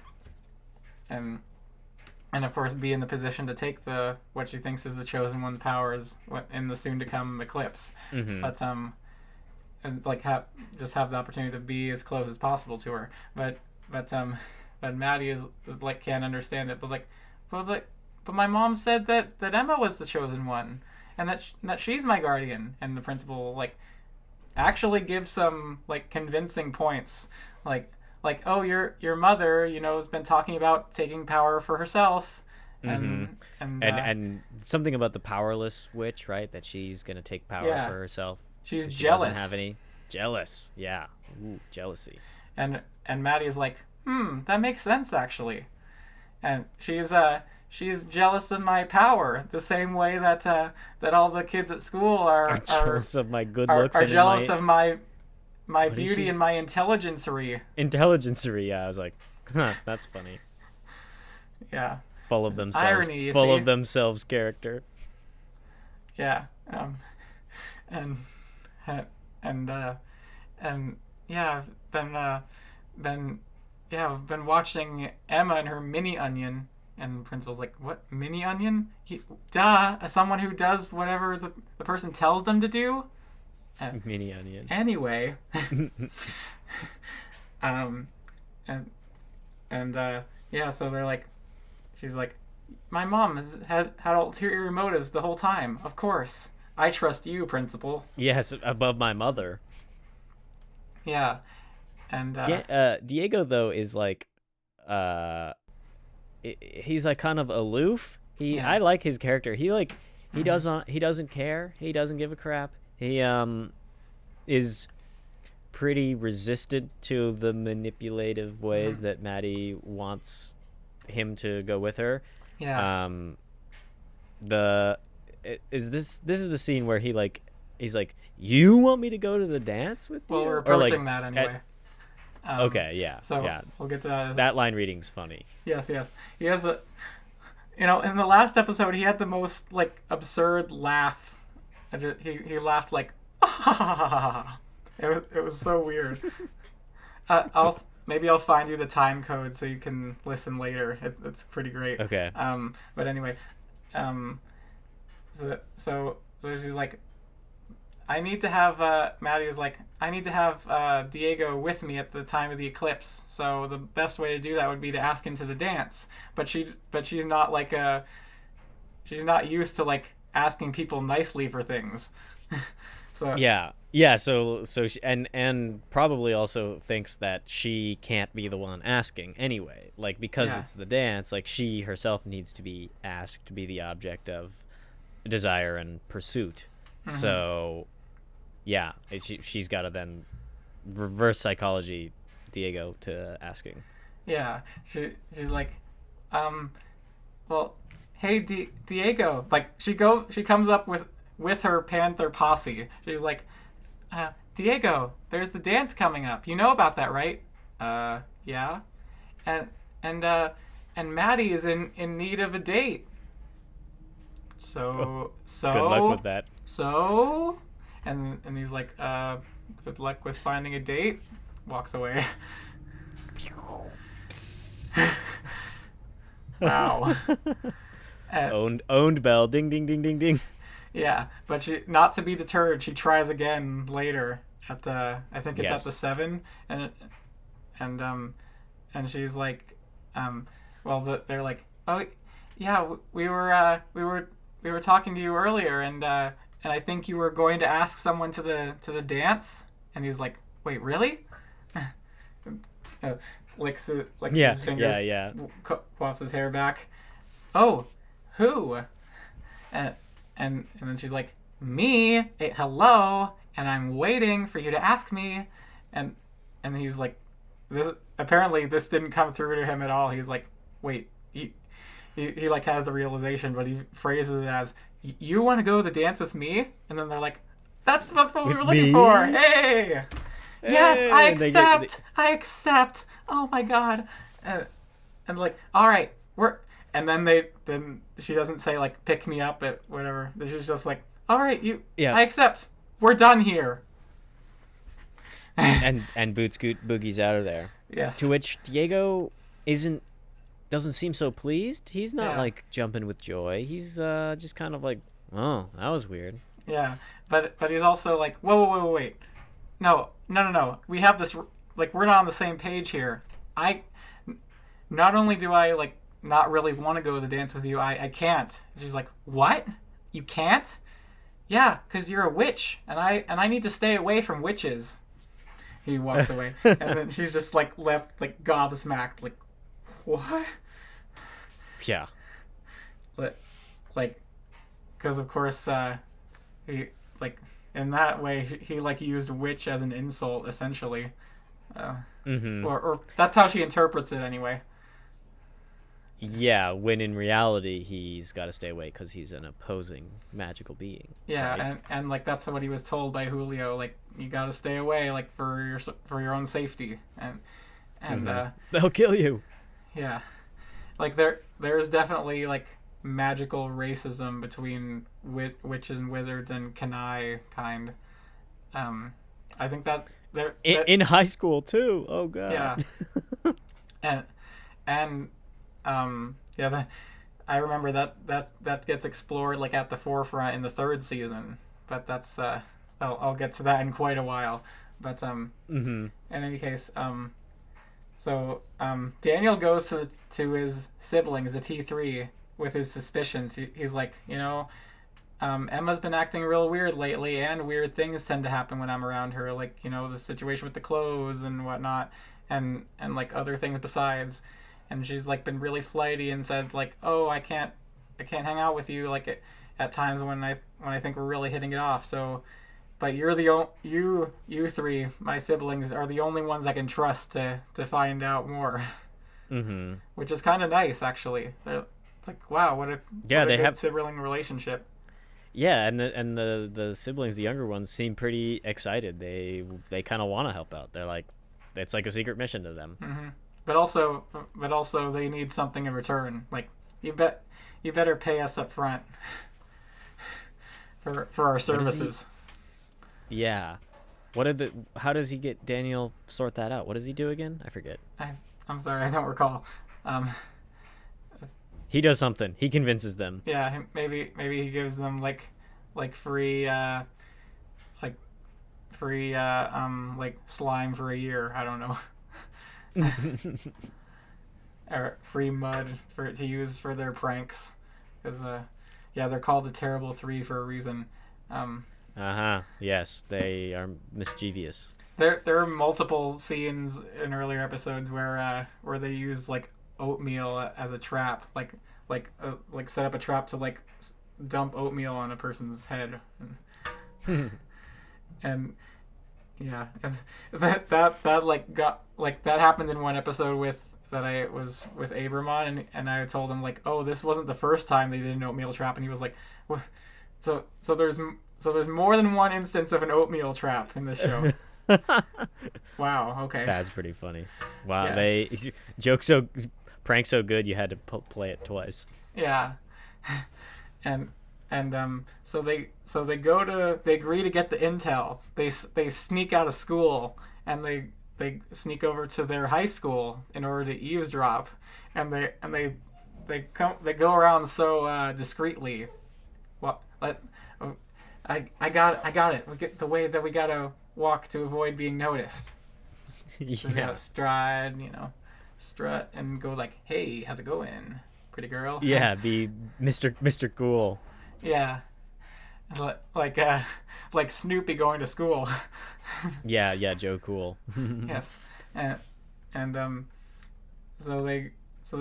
and and of course be in the position to take the what she thinks is the chosen one's powers in the soon to come eclipse. Mm-hmm. But and like just have the opportunity to be as close as possible to her. But Maddie is like can't understand it. But my mom said that Emma was the chosen one, and that she's my guardian. And the principal like actually gives some like convincing points, like oh your mother has been talking about taking power for herself, and and something about the powerless witch, right? That she's gonna take power for herself. She's so she jealous. Doesn't have any jealous. Yeah, ooh, jealousy. And Maddie is like, that makes sense actually, and she's jealous of my power the same way that all the kids at school are jealous of my good looks. Are jealous of my beauty and my intelligencery. Intelligencery, yeah. I was like, huh, that's funny. Yeah. Full of themselves. Irony, full of themselves character. Yeah. And yeah, I've been watching Emma and her mini onion, and the principal's like, what, mini onion? Duh, someone who does whatever the person tells them to do. Mini onion. Anyway, yeah, so they're like, she's like, my mom has had ulterior motives the whole time. Of course, I trust you, principal. Yes, above my mother. Yeah, and Diego though is like, he's like kind of aloof. I like his character. He doesn't care. He doesn't give a crap. He is pretty resistant to the manipulative ways that Maddie wants him to go with her. Yeah. This is the scene where he's like, you want me to go to the dance with you? Well, we're approaching that anyway. Okay, yeah. So yeah. We'll get to that. That line reading's funny. Yes. He has in the last episode, he had the most like absurd laugh. He laughed like, it was so weird. Maybe I'll find you the time code so you can listen later. It's pretty great. Okay. But anyway, so she's like, I need to have Maddie is like, I need to have Diego with me at the time of the eclipse. So the best way to do that would be to ask him to the dance. But she's not like she's not used to like asking people nicely for things. So yeah. So she, and probably also thinks that she can't be the one asking anyway. Like because it's the dance, like she herself needs to be asked to be the object of desire and pursuit. Mm-hmm. So yeah, she's got to then reverse psychology Diego to asking. Yeah, she's like, well, hey Diego, like she comes up with her Panther posse. She's like, Diego, there's the dance coming up. You know about that, right? Yeah. And Maddie is in need of a date. So good luck with that. So, and he's like, good luck with finding a date. Walks away. Wow. Owned bell. Ding ding ding ding ding. Yeah, but she, not to be deterred, she tries again later at I think it's at the 7, and she's like, they're like, oh yeah, we were talking to you earlier, and I think you were going to ask someone to the dance, and he's like, wait, really? Licks his fingers, yeah. Quaffs his hair back. Oh, who? And then she's like, me, hello, and I'm waiting for you to ask me, and he's like, apparently this didn't come through to him at all. He's like, wait, he like has the realization, but he phrases it as, you want to go to the dance with me? And then they're like, that's what we were looking for. Hey, yes, I accept. Oh my god, and like, all right, and then she doesn't say like pick me up at whatever. She's just like, all right, I accept. We're done here. and Boots Boogies out of there. Yes. To which Diego isn't doesn't seem so pleased. He's not Yeah. like jumping with joy. He's just kind of like, oh, that was weird. Yeah, but he's also like, whoa, whoa, whoa, wait, no, no, no, no. We have this, like, we're not on the same page here. I, not only do I like not really want to go to the dance with you, I can't. She's like, what? You can't? Yeah, cause you're a witch, and I need to stay away from witches. He walks away, and then she's just like left like gobsmacked, like, what? Yeah. But, like, because of course, he like in that way he like used witch as an insult essentially, or that's how she interprets it anyway. Yeah, when in reality he's got to stay away because he's an opposing magical being. Yeah, right? and like that's what he was told by Julio. Like you got to stay away, like for your own safety, and They'll kill you. yeah, like there's definitely like magical racism between witches and wizards and Kanai kind. I think that In high school too. Oh god. yeah, and yeah, I remember that gets explored like at the forefront in the third season, but that's I'll get to that in quite a while. But in any case, so Daniel goes to his siblings, the T3, with his suspicions. He's like, Emma's been acting real weird lately, and weird things tend to happen when I'm around her, like the situation with the clothes and whatnot, and like other things besides. And she's like been really flighty and said like, oh, I can't hang out with you like at times when I think we're really hitting it off. So, but you're you three, my siblings, are the only ones I can trust to find out more. Which is kind of nice, actually. They're like, wow, what a they good have sibling relationship. Yeah, and the siblings, the younger ones, seem pretty excited. They kind of want to help out. They're like, it's like a secret mission to them. But also they need something in return. Like you better pay us up front for our services. Yeah. How does he get Daniel sort that out? What does he do again? I forget. I'm sorry, I don't recall. He does something. He convinces them. Yeah, maybe he gives them like free like slime for a year. I don't know. Or free mud to use for their pranks, because they're called the Terrible Three for a reason. Yes, they are mischievous. There are multiple scenes in earlier episodes where they use like oatmeal as a trap, like set up a trap to like dump oatmeal on a person's head, and yeah, that like got like that happened in one episode with Abramon, and I told him like, oh, this wasn't the first time they did an oatmeal trap, and he was like, well, so there's more than one instance of an oatmeal trap in this show. Wow. Okay. That's pretty funny. Wow. Yeah. They prank so good you had to play it twice. Yeah. and so they agree to get the intel. They sneak out of school, and they sneak over to their high school in order to eavesdrop, and they go around so discreetly. Well, I got it. We get the way that we gotta walk to avoid being noticed. So we gotta strut and go like, hey, how's it going, pretty girl? Yeah, be Mr. Cool. Yeah, like Snoopy going to school. Yeah, Joe Cool. Yes, and so they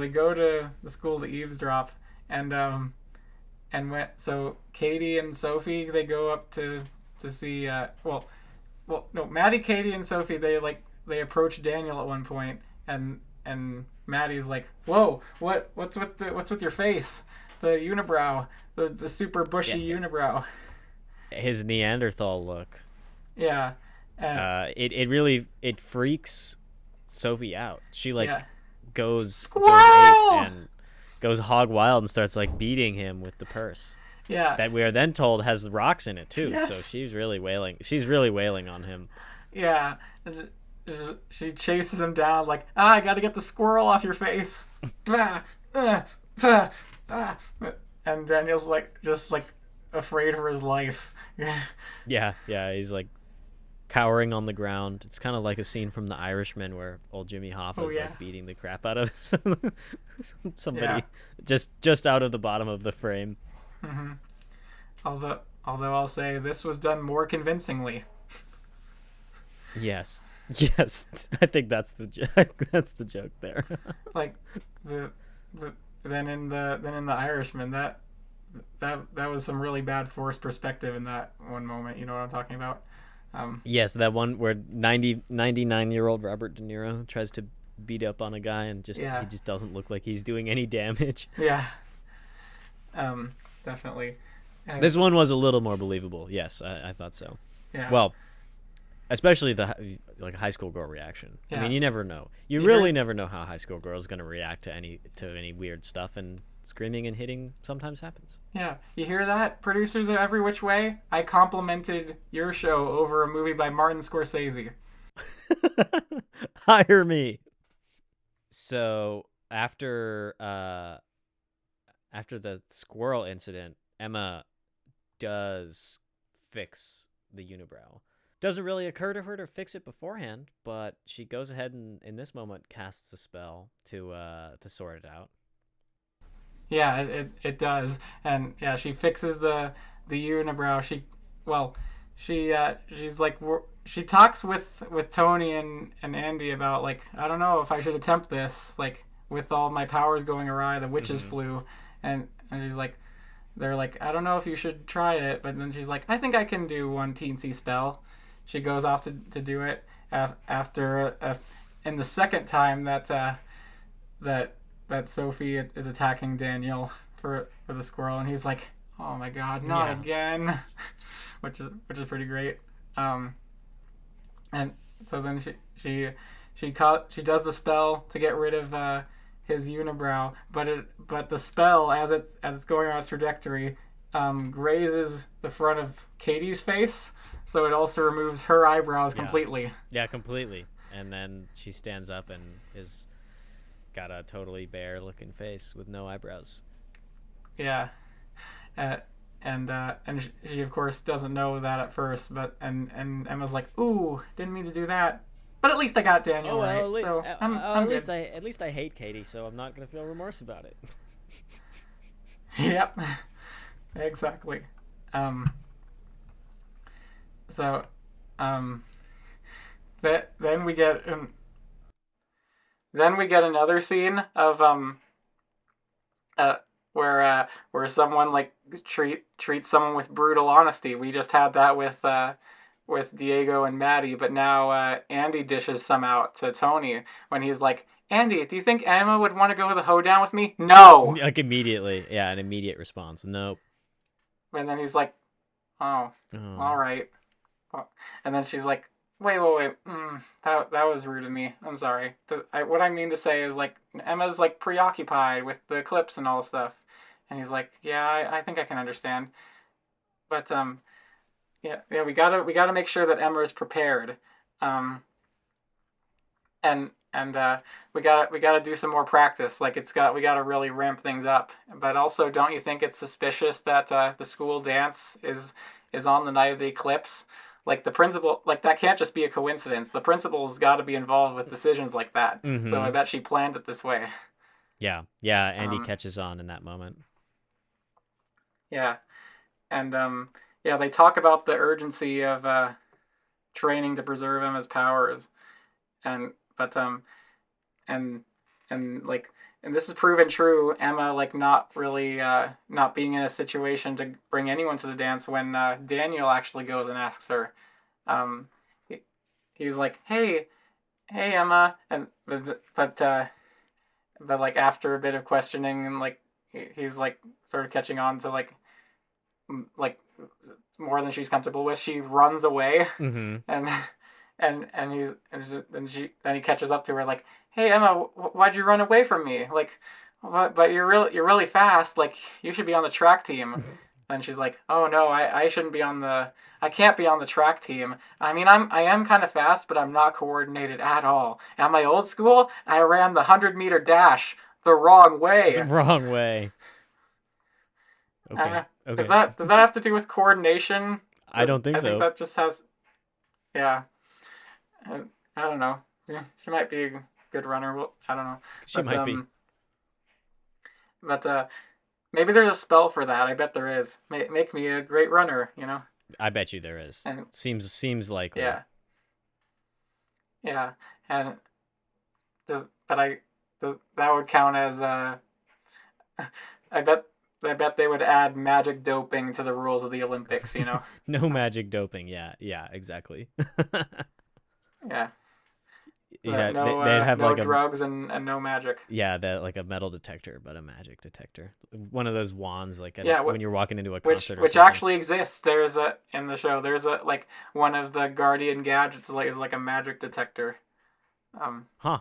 go to the school to eavesdrop, and so Katie and Sophie, they go up to see Maddie, Katie, and Sophie, they approach Daniel at one point, and Maddie's like, whoa, what's with your face, the unibrow, the super bushy unibrow, his Neanderthal look. Yeah. It really freaks Sophie out. She goes Squirrel! ape and goes hog wild and starts like beating him with the purse. Yeah. That we are then told has rocks in it too. Yes. So she's really wailing. She's really wailing on him. Yeah. she chases him down like, I gotta get the squirrel off your face. Bah, bah, ah. And Daniel's like just like afraid for his life. Yeah, he's like cowering on the ground. It's kind of like a scene from The Irishman where old Jimmy Hoffa is like beating the crap out of somebody just out of the bottom of the frame. Mm-hmm. Although I'll say this was done more convincingly. Yes, I think that's the joke there. Like then in the Irishman, that was some really bad forced perspective in that one moment. You know what I'm talking about? Yes, that one where 99-year-old Robert De Niro tries to beat up on a guy and he just doesn't look like he's doing any damage. Yeah. Definitely. This one was a little more believable. Yes, I thought so. Yeah. Well, especially the like high school girl reaction. Yeah. I mean, you never know. You never know how a high school girl is going to react to any weird stuff, and screaming and hitting sometimes happens. Yeah. You hear that, producers of Every-Which Way? I complimented your show over a movie by Martin Scorsese. Hire me. So after the squirrel incident, Emma does fix the unibrow. Doesn't really occur to her to fix it beforehand, but she goes ahead and in this moment casts a spell to sort it out. Yeah, it does, and yeah, she fixes the unibrow. She's like, she talks with Tony and Andy about like, I don't know if I should attempt this, like with all my powers going awry, the witches flew, and she's like, they're like, I don't know if you should try it, but then she's like, I think I can do one teensy spell. She goes off to do it after in the second time that Sophie is attacking Daniel for the squirrel, and he's like, oh my god, not again, which is pretty great. And so then she does the spell to get rid of his unibrow, but the spell as it's going on its trajectory grazes the front of Katie's face, so it also removes her eyebrows completely. Yeah, completely. And then she stands up and is got a totally bare looking face with no eyebrows. Yeah. And she of course doesn't know that at first, but and Emma's like, ooh, didn't mean to do that, but at least I got Daniel right. So I'm good. At least I hate Katie, so I'm not gonna feel remorse about it. Yep. Exactly. Then we get another scene of where someone like treats someone with brutal honesty. We just had that with Diego and Maddie, but now Andy dishes some out to Tony when he's like, Andy, do you think Emma would want to go to the hoedown with me? No. Like immediately, yeah, an immediate response. Nope. And then he's like, oh. All right. And then she's like, wait. That was rude of me. I'm sorry. What I mean to say is like Emma's like preoccupied with the clips and all the stuff. And he's like, yeah, I think I can understand. But yeah, we gotta make sure that Emma is prepared. And we gotta do some more practice. Like we gotta really ramp things up. But also, don't you think it's suspicious that the school dance is on the night of the eclipse? Like the principal, like that can't just be a coincidence. The principal's got to be involved with decisions like that. Mm-hmm. So I bet she planned it this way. Yeah. Andy catches on in that moment. Yeah, and they talk about the urgency of training to preserve Emma's powers, and this is proven true. Emma like not really not being in a situation to bring anyone to the dance when Daniel actually goes and asks her. He's like, hey Emma, and but like after a bit of questioning and like he's like sort of catching on to like more than she's comfortable with, she runs away. Mm-hmm. and he catches up to her like, hey Emma, why'd you run away from me? Like, but you're really fast. Like, you should be on the track team. then she's like, oh no, I shouldn't be on the, I can't be on the track team. I mean, I am kind of fast, but I'm not coordinated at all. At my old school, I ran the 100-meter dash the wrong The way. wrong way. Okay. Does Okay. that have to do with coordination? I don't think I think so. that just has, yeah. I don't know. She might be a good runner. Well, I don't know. She might be. But maybe there's a spell for that. I bet there is. Make me a great runner. I bet you there is. And Seems likely. yeah, yeah. And that would count as I bet they would add magic doping to the rules of the Olympics. No magic doping. Yeah, exactly. Yeah. Yeah, No, they'd have no like drugs and no magic. Yeah, that like a metal detector, but a magic detector. One of those wands, like when you're walking into a which concert or which something. actually exists. There's a in the show. There's a like one of the Guardian gadgets is like a magic detector. Huh.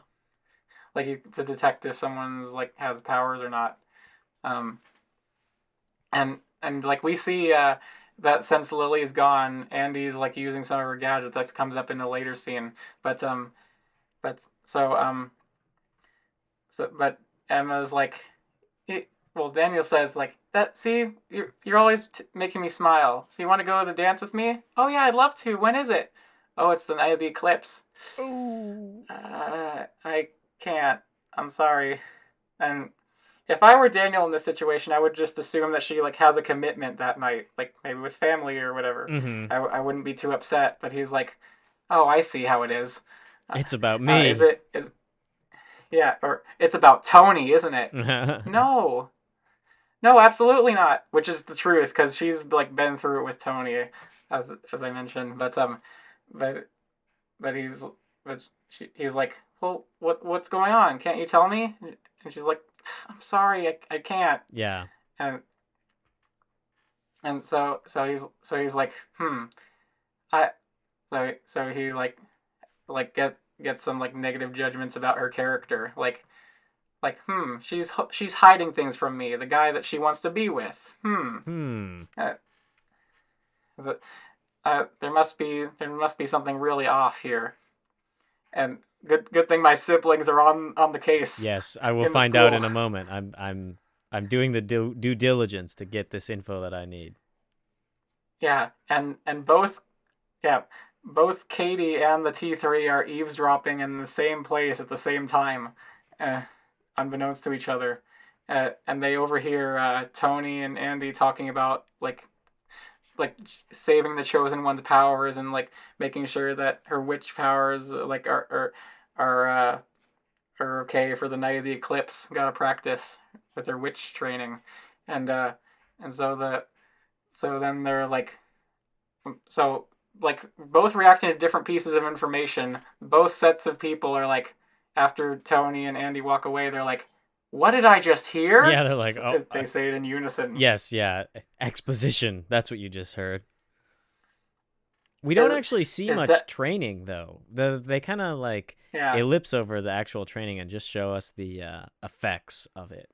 Like to detect if someone's like has powers or not. And like we see that since Lily's gone, Andy's like using some of her gadgets. That comes up in a later scene. But Emma's like, well, Daniel says like that. See, you're always making me smile. So you want to go to the dance with me? Oh yeah, I'd love to. When is it? Oh, it's the night of the eclipse. Oh. I can't. I'm sorry. And if I were Daniel in this situation, I would just assume that she like has a commitment that night, like maybe with family or whatever. Mm-hmm. I wouldn't be too upset. But he's like, oh, I see how it is. It's about me. Yeah, or it's about Tony, isn't it? No, absolutely not. Which is the truth, because she's like been through it with Tony, as I mentioned. But he's like, well, what's going on? Can't you tell me? And she's like, I'm sorry, I can't. Yeah. And so he's like, so he get some like negative judgments about her character, like she's hiding things from me, the guy that she wants to be with. There must be something really off here, and good thing my siblings are on the case. Yes, I will find out in a moment. I'm doing the due diligence to get this info that I need. Yeah, and both Katie and the T3 are eavesdropping in the same place at the same time, unbeknownst to each other. And they overhear Tony and Andy talking about like saving the chosen one's powers and like making sure that her witch powers like are okay for the night of the eclipse. Gotta practice with her witch training, and so then they're like, so like both reacting to different pieces of information. Both sets of people are like, after Tony and Andy walk away, they're like, what did I just hear? Yeah, they're like, oh. They say it in unison. Yes, yeah. Exposition. That's what you just heard. We don't actually see much training, though. They kind of like ellipse over the actual training and just show us the effects of it.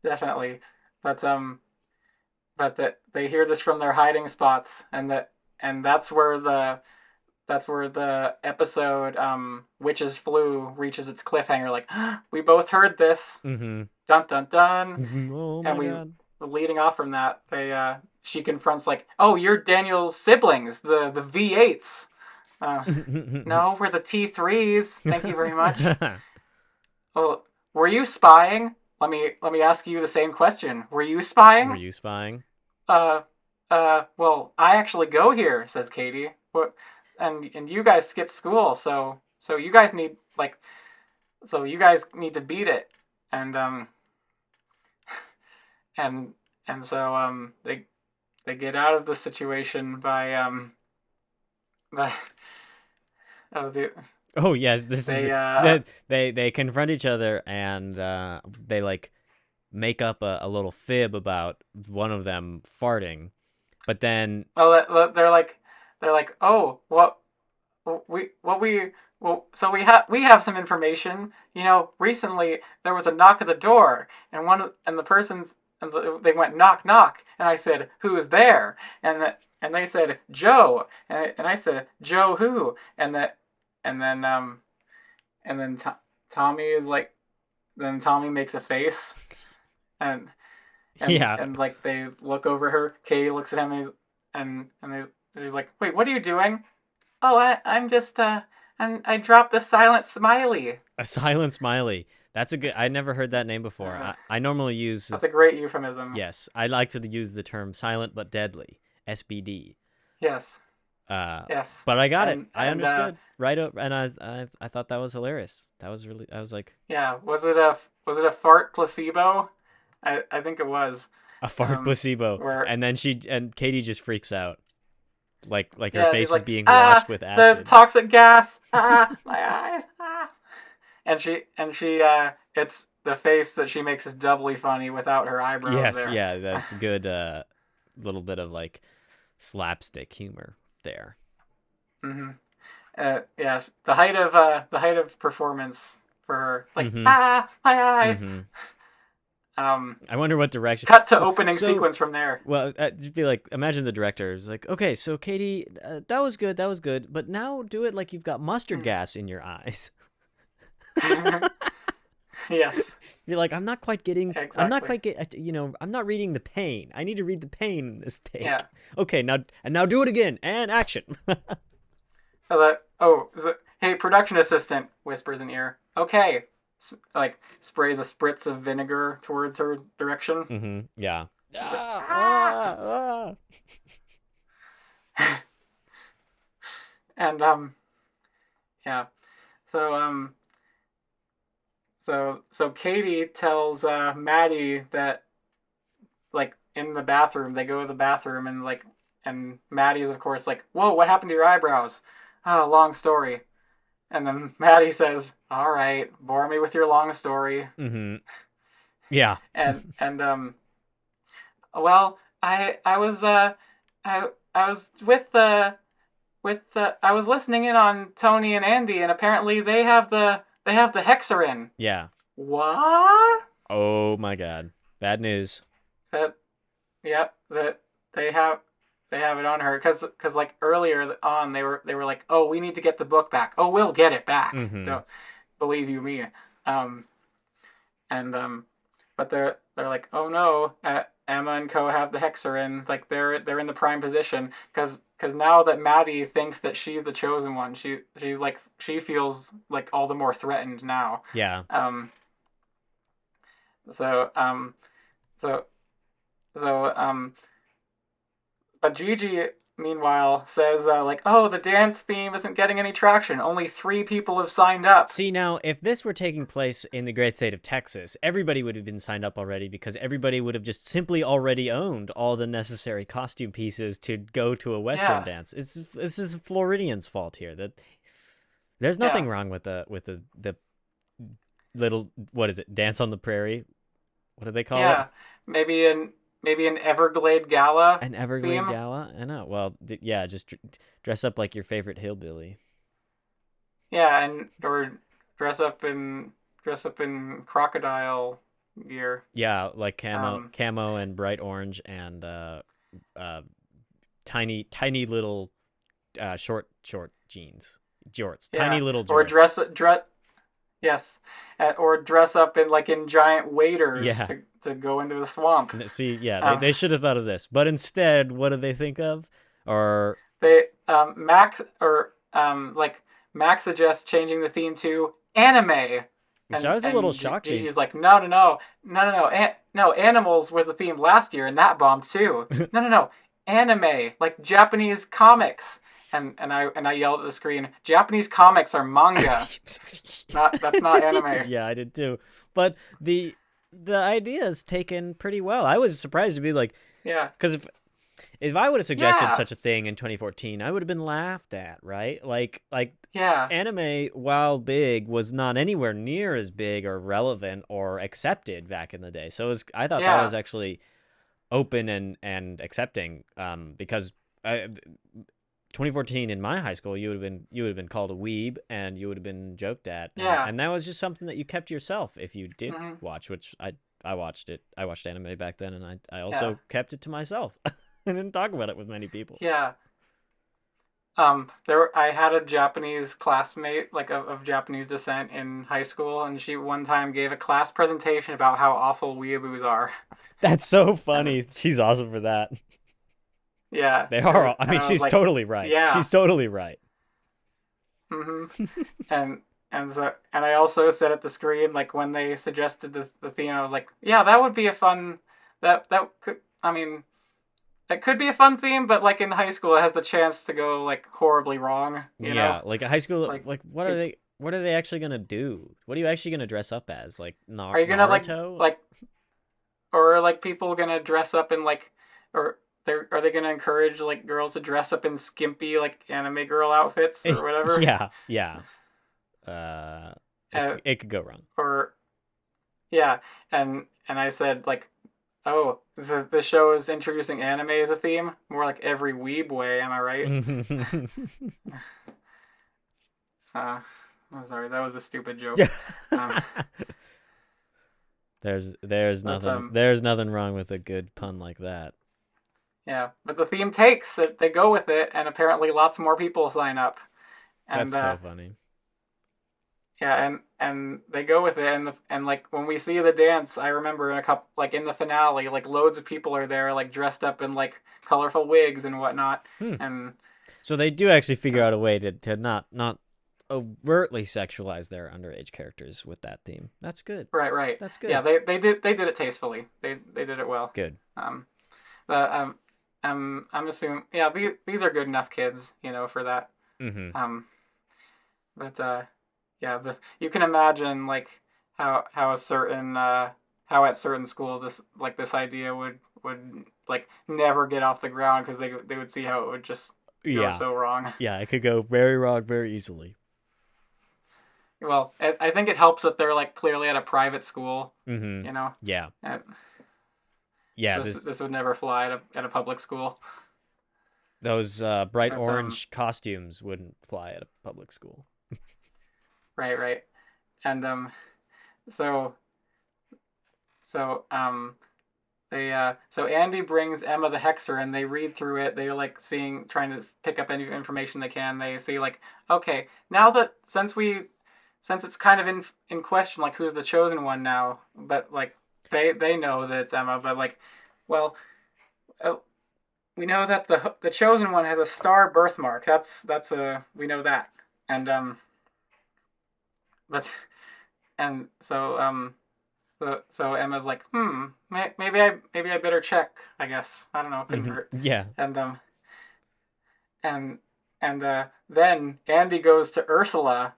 Definitely. But they hear this from their hiding spots, and that's where the episode Witch's Flu reaches its cliffhanger. Like, we both heard this. Mm-hmm. Dun dun dun. Oh my God. Leading off from that, she confronts like, oh, you're Daniel's siblings, the V8s. No, we're the T3s. Thank you very much. Well, were you spying? Let me ask you the same question. Were you spying? Were you spying? Well, I actually go here, says Katie. What? And you guys skip school, so you guys need to beat it, and so they get out of the situation by Oh yes, they confront each other and they like make up a little fib about one of them farting, but then they're like, oh, so we have some information. Recently there was a knock at the door, and they went knock knock, and I said, "Who's there?" And they said, "Joe," and I said, "Joe who?" And then Tommy is like, then Tommy makes a face, and Yeah. and like they look over her. Katie looks at him, and he's like, "Wait, what are you doing?" "Oh, I'm just I dropped the silent smiley." A silent smiley. That's a good. I never heard that name before. I normally use. That's a great euphemism. Yes, I like to use the term silent but deadly. SBD. Yes. Yes. But I got it. I understood right up, and I thought that was hilarious. That was really. I was like, yeah. Was it a fart placebo? I think it was a fart placebo. And then Katie just freaks out, like her face is being washed with acid. The toxic gas. My eyes. And she it's the face that she makes is doubly funny without her eyebrows. Yes, there. Yeah, that's good. Little bit of like slapstick humor there. Mm-hmm. Yeah, the height of performance for her, like my eyes. Mm-hmm. I wonder what direction. Cut to opening sequence from there. Well, just be like, imagine the director is like, okay, so Katie, that was good, but now do it like you've got mustard gas in your eyes. Yes. You're like, I'm not quite getting. Exactly. I'm not quite I'm not reading the pain. I need to read the pain in this take. Yeah. Okay, now do it again and action. Hey, production assistant, whispers in ear. Okay. Like sprays a spritz of vinegar towards her direction. Mm-hmm. Yeah. And yeah. So Katie tells Maddie that, like, in the bathroom, they go to the bathroom, and Maddie's of course like, "Whoa, what happened to your eyebrows?" "Oh, long story." And then Maddie says, "All right, bore me with your long story." Mm-hmm. Yeah. Well, I was I was listening in on Tony and Andy, and apparently they have the Hexoren. Yeah. What? Oh my God. Bad news. That they have it on her because like earlier on they were like, "Oh, we need to get the book back." "Oh, we'll get it back." Mm-hmm. Don't believe you me. But they're like, "Oh no, Emma and Co have the Hexoren. Like they're in the prime position because now that Maddie thinks that she's the chosen one, she's like, she feels like all the more threatened now." Yeah. But Gigi, meanwhile, says, like, "Oh, the dance theme isn't getting any traction. Only 3 people have signed up." See, now, if this were taking place in the great state of Texas, everybody would have been signed up already because everybody would have just simply already owned all the necessary costume pieces to go to a Western dance. This is Floridian's fault here. That there's nothing wrong with the little, what is it, Dance on the Prairie? What do they call it? Yeah, maybe an Everglade Gala. An Everglade theme. Gala? I know. Well, just dress up like your favorite hillbilly. Yeah, or dress up in crocodile gear. Yeah, like camo and bright orange and tiny little short jeans, jorts, tiny little jorts. Or or dress up in giant waders to go into the swamp. See, they should have thought of this, but instead, what did they think of? Or they Max suggests changing the theme to anime. Which I was a little shocked. Gigi's like, no, animals was the theme last year, and that bombed too. No, anime, like Japanese comics. And I yelled at the screen, "Japanese comics are manga. That's not anime." Yeah, I did too. But the idea is taken pretty well. I was surprised to be like, because if I would have suggested such a thing in 2014, I would have been laughed at, right? Like anime, while big, was not anywhere near as big or relevant or accepted back in the day. So I thought that was actually open and accepting, because 2014 in my high school, you would have been called a weeb and you would have been joked at. And that was just something that you kept to yourself if you did watch, which I I watched it. I watched anime back then, and I also Yeah. kept it to myself. I didn't talk about it with many people. Yeah. I had a Japanese classmate, like of Japanese descent in high school, and she one time gave a class presentation about how awful weeaboos are. That's so And funny. She's awesome for that. yeah, They are. I and mean, I was she's like, totally right. yeah. She's totally right. hmm And and I also said at the screen, like when they suggested the theme, I was like, yeah, that would be a fun that could I mean it could be a fun theme, but like in high school, it has the chance to go like horribly wrong. Yeah, like a high school. Like, Like, what are it, they? What are they actually gonna do? What are you actually gonna dress up as? Like are you gonna Naruto? like or are like people gonna dress up in like or are they gonna encourage like girls to dress up in skimpy like anime girl outfits or whatever? Yeah, yeah. Uh, And, it could go wrong. or yeah, and I said like, oh, the show is introducing anime as a theme, more like every weeb way. Am I right? I'm sorry, that was a stupid joke. Um, there's nothing wrong with a good pun like that. yeah, but the theme takes it. They go with it, and apparently lots more people sign up. And That's so funny. yeah, and they go with it, and like when we see the dance, I remember in a couple like in the finale, like loads of people are there, like dressed up in like colorful wigs and whatnot, and So they do actually figure out a way to not overtly sexualize their underage characters with that theme. That's good. right. That's good. Yeah, they did it tastefully. They did it well. Good. But I'm assuming yeah these are good enough kids for that. Mm-hmm. But yeah, you can imagine like how a certain how at certain schools this idea would like never get off the ground because they would see how it would just go so wrong. Yeah, it could go very wrong very easily. Well, I think it helps that they're like clearly at a private school. Mm-hmm. Yeah. And Yeah. this would never fly at a public school. Those bright orange costumes wouldn't fly at a public school. Right. And so Andy brings Emma the Hexoren. They read through it. They're like trying to pick up any information they can. They see like, okay, now that since it's kind of in question, like who's the chosen one now, but like they know that it's Emma, but like, well, we know that the chosen one has a star birthmark. We know that, and but and so Emma's like, maybe I better check. I guess I don't know. It couldn't hurt. Yeah. And then Andy goes to Ursula.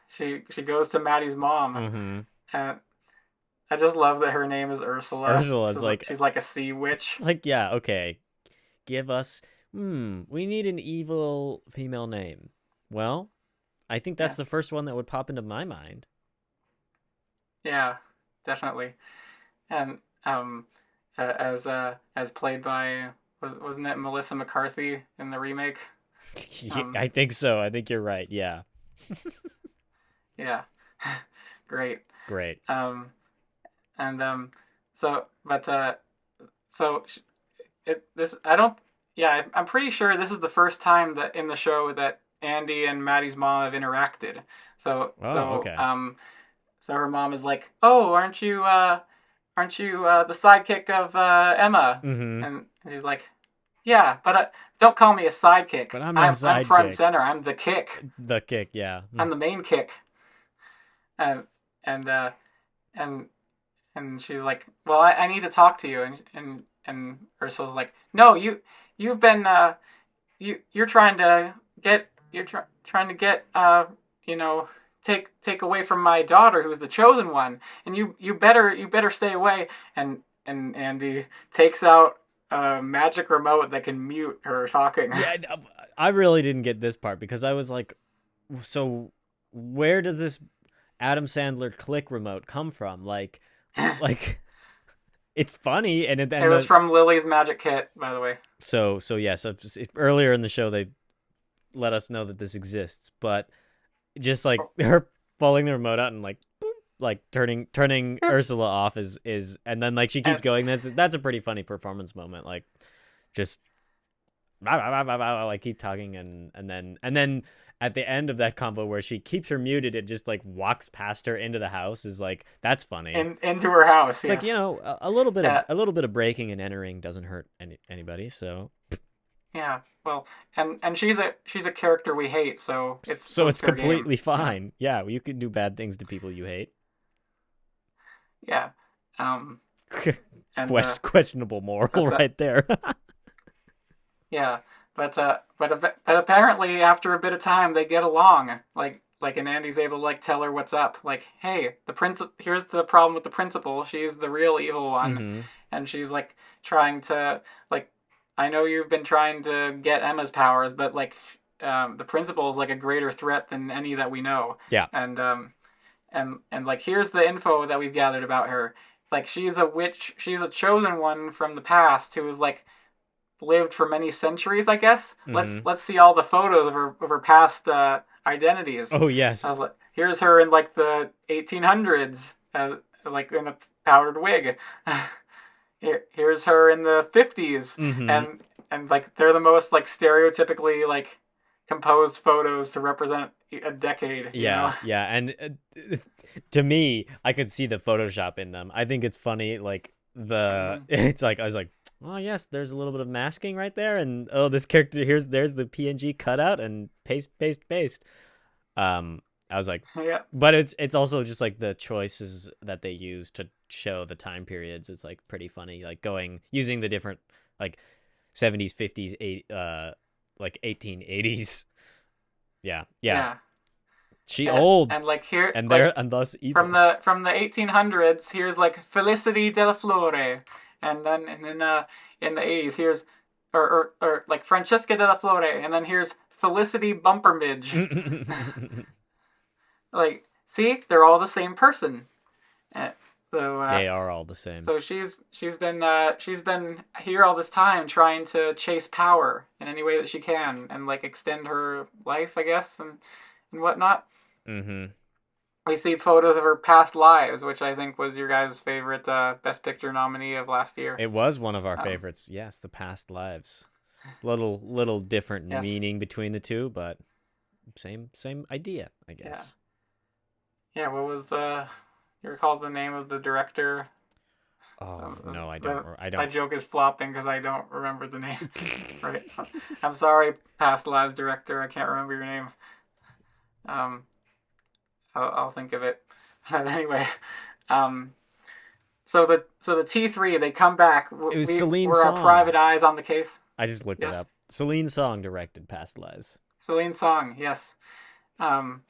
She goes to Maddie's mom, and I just love that her name is Ursula. Ursula's like she's like a sea witch. It's like, yeah, okay. Give us we need an evil female name. Well, I think that's the first one that would pop into my mind. Yeah, definitely. And as played by wasn't it Melissa McCarthy in the remake? I think so. I think you're right. Yeah. Yeah. Great. I'm pretty sure this is the first time that in the show that Andy and Maddie's mom have interacted. Okay. So her mom is like, "Oh, aren't you the sidekick of Emma?" Mm-hmm. And she's like, "Yeah, but don't call me a sidekick. But I'm front and center. I'm the kick. The kick, yeah. I'm the main kick." And she's like, "Well, I need to talk to you." And Ursula's like, "No, you've been you're trying to get take away from my daughter who's the chosen one, and you better stay away." And Andy takes out a magic remote that can mute her talking. Yeah, I really didn't get this part because I was like, so where does this Adam Sandler click remote come from? Like it's funny, and it was from Lily's Magic Kit, by the way. So earlier in the show they let us know that this exists, but just like her pulling the remote out and like boop, like turning Ursula off is and then like she keeps And, going. That's a pretty funny performance moment. Like just like keep talking and then at the end of that combo where she keeps her muted, it just like walks past her into the house is like that's funny. into her house. It's like, you know, a little bit of breaking and entering doesn't hurt anybody. So yeah. Well, and she's a character we hate, so it's it's fair game. completely fine. Yeah, you can do bad things to people you hate. Yeah. And Questionable moral right there. yeah, but apparently after a bit of time they get along. And Andy's able to like tell her what's up. Like, hey, here's the problem with the principal. She's the real evil one, Mm-hmm. and she's like trying to like. I know you've been trying to get Emma's powers, but like, the principal is like a greater threat than any that we know. Yeah. And like, here's the info that we've gathered about her. Like, she's a witch. She's a chosen one from the past who was like lived for many centuries, I guess. Mm-hmm. Let's see all the photos of her past identities. Oh yes. Here's her in like the 1800s, like in a powdered wig. Here's her in the 50s, Mm-hmm. and like they're the most like stereotypically like composed photos to represent a decade. Yeah, yeah, and to me, I could see the Photoshop in them. I think it's funny, like it's like I was like, oh yes, there's a little bit of masking right there, and oh, this character there's the PNG cutout and paste. I was like, Yeah. but it's also just like the choices that they use to show the time periods is like pretty funny, like using the different like 70s, 50s, like 1880s. Yeah. She old and like here and like, there and thus evil. from the 1800s. Here's like Felicity della Flore, and then in the 80s here's or like Francesca della Flore, and then here's Felicity Bumpermidge. Like, see, they're all the same person. So they are all the same. So she's been here all this time trying to chase power in any way that she can and like extend her life, I guess, and whatnot. Mm-hmm. We see photos of her past lives, which I think was your guys' favorite Best Picture nominee of last year. It was one of our favorites. Yes, the past lives. Little different meaning between the two, but same idea, I guess. Yeah, what was you recall the name of the director? Oh, no, I don't. My joke is flopping because I don't remember the name. Right. I'm sorry, Past Lives director. I can't remember your name. I'll think of it. But anyway, so the T3, they come back. It was Celine We're Song. our private eyes on the case. I just looked it up. Celine Song directed Past Lives. Celine Song, yes. I'm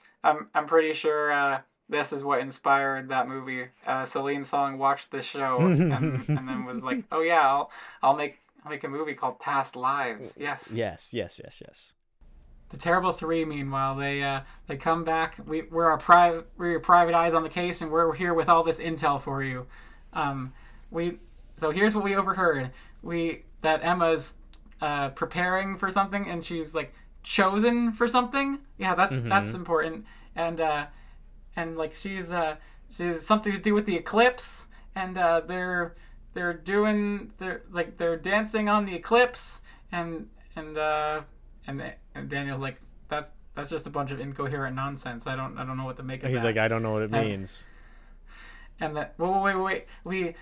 pretty sure this is what inspired that movie. Celine Song watched this show and then was like, "Oh yeah, I'll make a movie called Past Lives." Yes. Yes. The Terrible Three, meanwhile, they come back. We're your private eyes on the case, and we're here with all this intel for you. So here's what we overheard. That Emma's preparing for something, and she's like chosen for something. Yeah, that's important. And like she's something to do with the eclipse, and they're dancing on the eclipse, and Daniel's like, that's just a bunch of incoherent nonsense. I don't know what to make of that. He's like, I don't know what it means. And that wait, we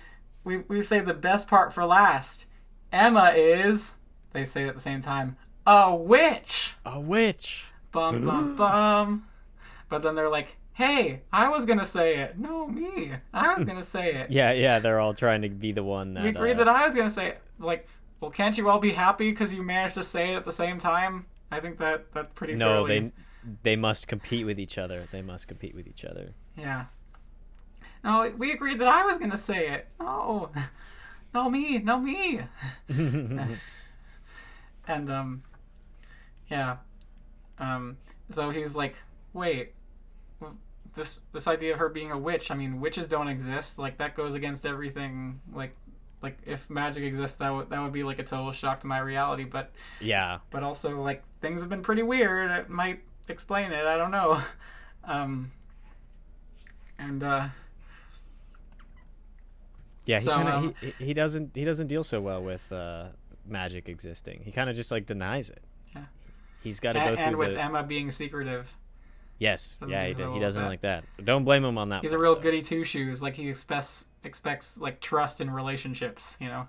say the best part for last. Emma is, they say it at the same time, a witch. A witch. Bum bum bum. But then they're like, hey, I was gonna say it. No, me. I was gonna say it. Yeah. They're all trying to be the one that. We agreed that I was gonna say it. Like, well, can't you all be happy because you managed to say it at the same time? I think that's pretty. No, fairly... they must compete with each other. Yeah. No, we agreed that I was gonna say it. No, me. And yeah. So he's like, wait. This idea of her being a witch, I mean, witches don't exist. Like, that goes against everything. Like if magic exists, that would be like a total shock to my reality. But yeah. But also, like, things have been pretty weird. It might explain it. I don't know. And Yeah, so he doesn't deal so well with magic existing. He kind of just like denies it. yeah, He's got to go through and with Emma being secretive. Yes, yeah, Do so he with doesn't that. like that. Don't blame him on that. He's a part, real though. goody two shoes. Like he expects like trust in relationships. Now,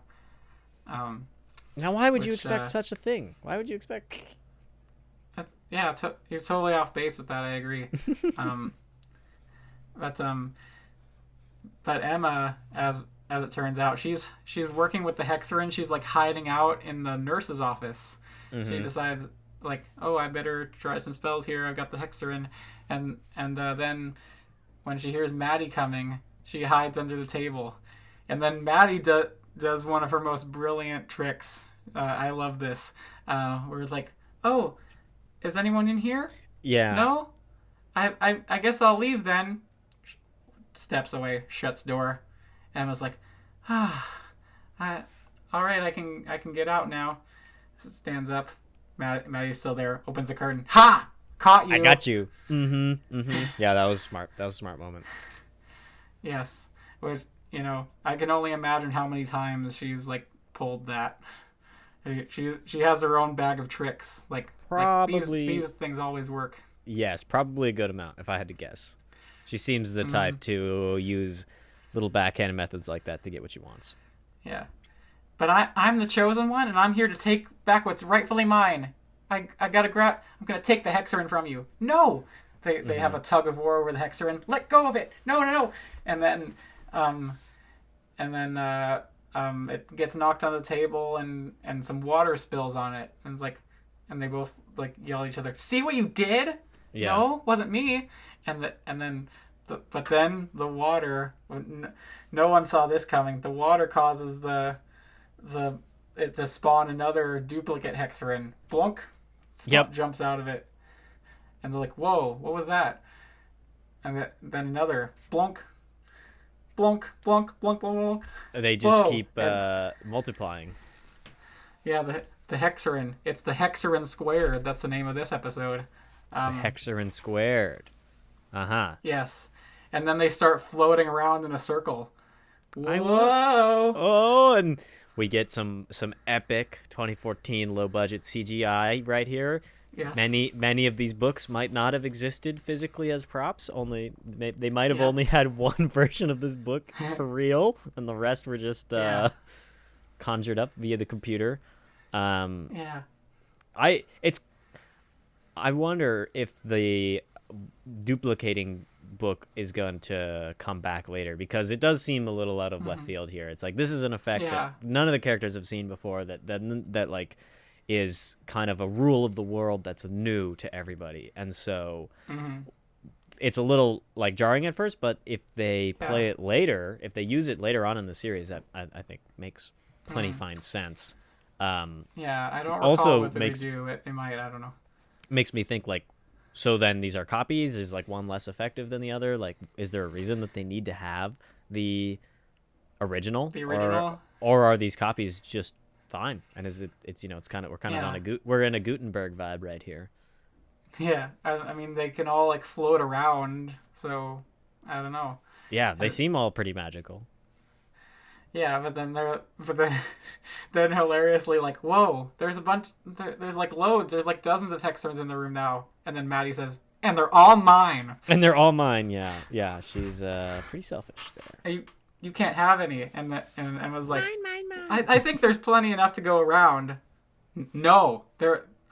why would you Which, expect such a thing? Why would you expect? he's totally off base with that. I agree. um, but Emma, as it turns out, she's working with the Hexoren. She's like hiding out in the nurse's office. Mm-hmm. She decides like, oh, I better try some spells here. I've got the Hexoren, and then when she hears Maddie coming, she hides under the table, and then Maddie does one of her most brilliant tricks. I love this. Where it's like, oh, is anyone in here? Yeah. No? I guess I'll leave then. Steps away, shuts door. Emma's like, all right, I can get out now. Stands up. Maddie's still there. Opens the curtain. Ha! Caught you. I got you. Yeah, that was smart. That was a smart moment. Yes. Which, I can only imagine how many times she's like pulled that. She has her own bag of tricks. Probably these things always work. Yes, probably a good amount if I had to guess. She seems the type to use little backhanded methods like that to get what she wants. Yeah. But I'm the chosen one, and I'm here to take back what's rightfully mine. I'm gonna take the Hexoren from you. No! They have a tug of war over the Hexoren. Let go of it! No! And then it gets knocked on the table, and some water spills on it. And it's like, and they both like yell at each other, "See what you did? Yeah. No, wasn't me." But then the water, no one saw this coming. The water causes it to spawn another duplicate Hexoren. Blunk. Yep. Jumps out of it, and they're like, "Whoa, what was that?" And then another blunk, blunk, blunk, blunk, blunk. They just Whoa. keep multiplying. Yeah, the Hexoren. It's the Hexoren squared. That's the name of this episode. The Hexoren squared. Yes, and then they start floating around in a circle. Whoa! Oh, and we get some epic 2014 low budget CGI right here. Yes. Many of these books might not have existed physically as props. They might have only had one version of this book for real, and the rest were just conjured up via the computer. Yeah. I wonder if the duplicating book is going to come back later, because it does seem a little out of left field here. It's like this is an effect that none of the characters have seen before, that like is kind of a rule of the world that's new to everybody, and so it's a little like jarring at first, but if they play it later, if they use it later on in the series, that I think makes plenty fine sense. I don't recall also what they do. It might, I don't know. Makes me think like, so then these are copies. Is like one less effective than the other? Like, is there a reason that they need to have the original? Or are these copies just fine? And is it's kind of, we're kind of on we're in a Gutenberg vibe right here. Yeah, I mean they can all like float around, so I don't know. Yeah, they seem all pretty magical. Yeah, but then hilariously like, whoa, there's a bunch, there's like loads, there's like dozens of Hexorens in the room now, and then Maddie says, and they're all mine. And they're all mine. Yeah, she's pretty selfish there. You can't have any, and was like, mine. I think there's plenty enough to go around. No,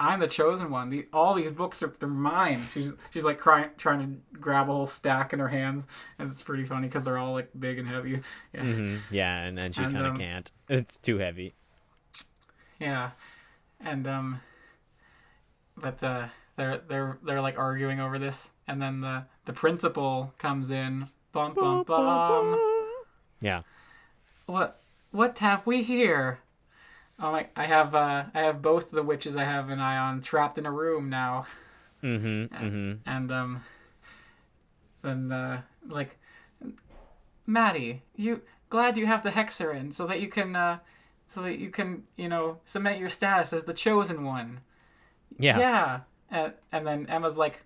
I'm the chosen one. All these books they're mine. She's like trying to grab a whole stack in her hands, and it's pretty funny because they're all like big and heavy. Yeah, yeah, and then she kind of can't. It's too heavy. Yeah, and but they're like arguing over this, and then the principal comes in. Bum bum bum. Yeah. What have we here? Oh, I have both the witches I have an eye on trapped in a room now. And like, Maddie, glad you have the Hexoren so that you can cement your status as the chosen one. Yeah. Yeah. And then Emma's like,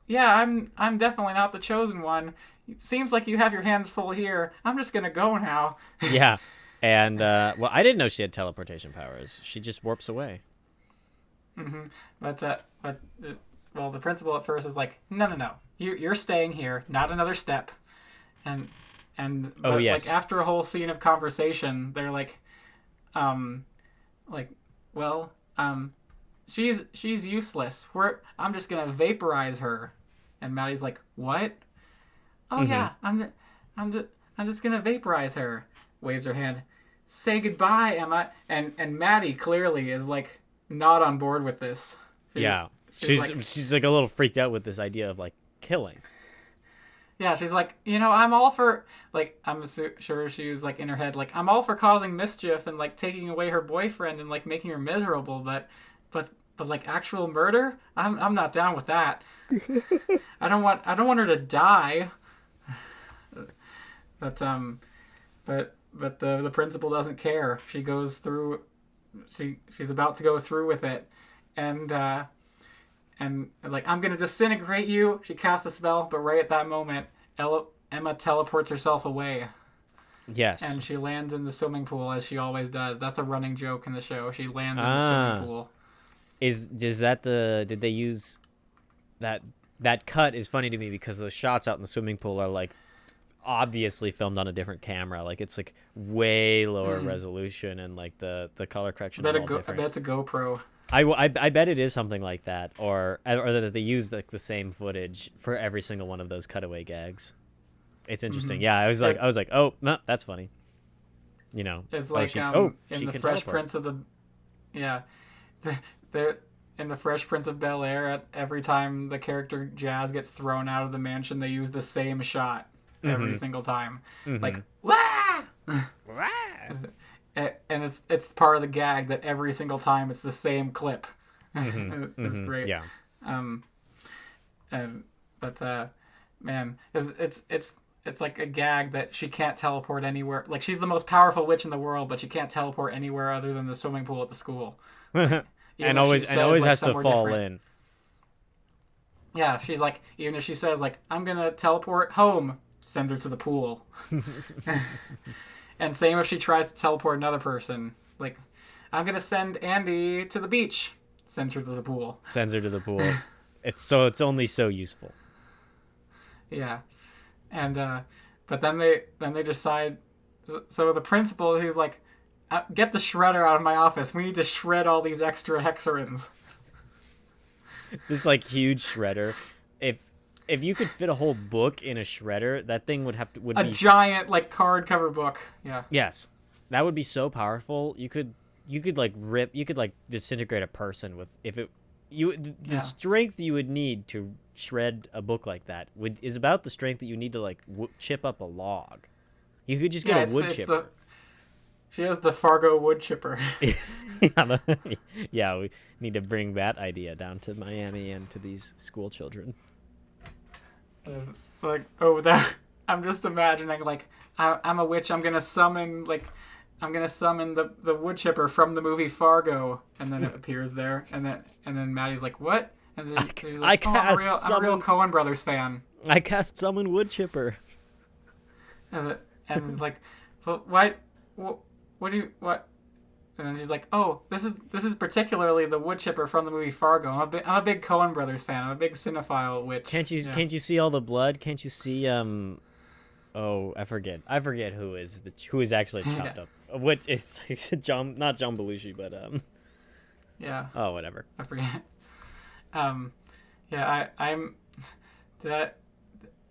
yeah, I'm definitely not the chosen one. it seems like you have your hands full here. I'm just gonna go now. Yeah. And well, I didn't know she had teleportation powers. She just warps away. But well, the principal at first is like, no, you're staying here, not another step. And but, yes. like after a whole scene of conversation, they're like, well, she's useless. I'm just gonna vaporize her. And Maddie's like, what? Oh yeah, I'm just gonna vaporize her. Waves her hand. Say goodbye, Emma. And Maddie clearly is like not on board with this. She's like a little freaked out with this idea of like killing. Yeah, she's like, I'm all for, like, I'm sure she was like in her head, like, I'm all for causing mischief and like taking away her boyfriend and like making her miserable, but like actual murder, I'm not down with that. I don't want her to die. But the principal doesn't care. She goes through. She's about to go through with it, and like, I'm gonna disintegrate you. She casts a spell, but right at that moment, Emma teleports herself away. Yes. And she lands in the swimming pool as she always does. That's a running joke in the show. She lands in the swimming pool. Did they use that cut is funny to me because those shots out in the swimming pool are like obviously filmed on a different camera. Like it's like way lower resolution and like the color correction is all different. I bet it's a GoPro. I bet it is something like that, or that they use like the same footage for every single one of those cutaway gags. It's interesting. Yeah, I was like, oh, no, that's funny. It's like in the Fresh Prince of the, yeah, in the Fresh Prince of Bel-Air, every time the character Jazz gets thrown out of the mansion, they use the same shot every single time, like wah! And it's part of the gag that every single time it's the same clip. It's great. Yeah. But man, it's like a gag that she can't teleport anywhere. Like, she's the most powerful witch in the world, but she can't teleport anywhere other than the swimming pool at the school. and always has to fall in. Yeah, she's like, even if she says like, I'm gonna teleport home, sends her to the pool. And same if she tries to teleport another person. Like, I'm gonna send Andy to the beach, sends her to the pool. Sends her to the pool. It's only so useful. Yeah. And but then they decide. So the principal, he's like, get the shredder out of my office. We need to shred all these extra Hexorens. This like huge shredder. If you could fit a whole book in a shredder, that thing would be a giant like cardcover book. Yeah. Yes, that would be so powerful. You could like disintegrate a person with the strength you would need to shred a book like that is about the strength that you need to like chip up a log. You could just get a wood chipper. She has the Fargo wood chipper. Yeah, we need to bring that idea down to Miami and to these school children. I'm just imagining like I'm a witch. I'm gonna summon the wood chipper from the movie Fargo, and then it appears there, and then Maddie's like, what? And then she's like, I'm a real Coen Brothers fan. I cast summon wood chipper. And it's like, but what? And then she's like, oh, this is particularly the wood chipper from the movie Fargo. I'm a big Coen Brothers fan. I'm a big cinephile witch. Can't you see all the blood? Can't you see oh, I forget who is actually chopped up. What it's not John Belushi, but yeah. Oh, whatever. I forget. Yeah,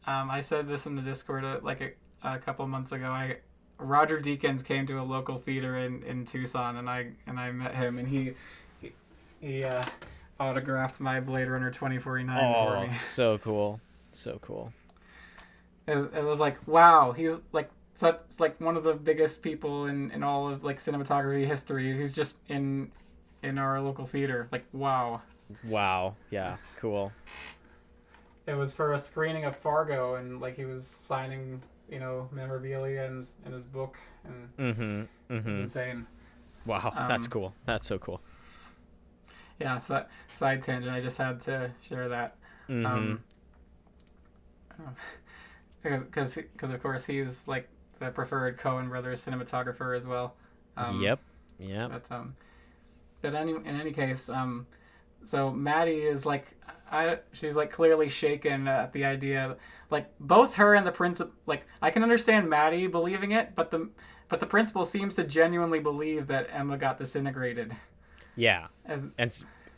I said this in the Discord a couple months ago. Roger Deakins came to a local theater in Tucson, and I met him, and he autographed my Blade Runner 2049 for me. So cool, so cool. It was like, wow, he's like such like one of the biggest people in all of like cinematography history. He's just in our local theater. Like, wow. Wow, yeah, cool. It was for a screening of Fargo, and like he was signing, memorabilia in his book, and it was insane. Wow, that's cool. That's so cool. Yeah, side tangent. I just had to share that. because of course he's like the preferred Coen Brothers cinematographer as well. Yep. Yeah. But in any case, so Maddie is like, she's like clearly shaken at the idea, like both her and the principal. Like I can understand Maddie believing it, but the principal seems to genuinely believe that Emma got disintegrated. Yeah. And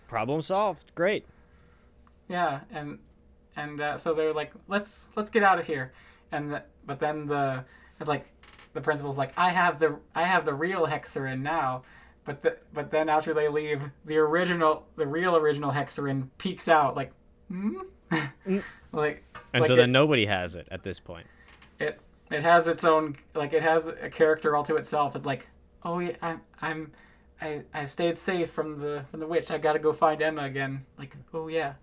problem solved. Great. Yeah, and so they're like, let's get out of here, but then the principal's like, I have the real Hexoren now. But then after they leave, the real original Hexoren peeks out like, like. And so then nobody has it at this point. It has its own, like, it has a character all to itself. It's like, oh yeah, I stayed safe from the witch. I gotta go find Emma again. Like, oh yeah.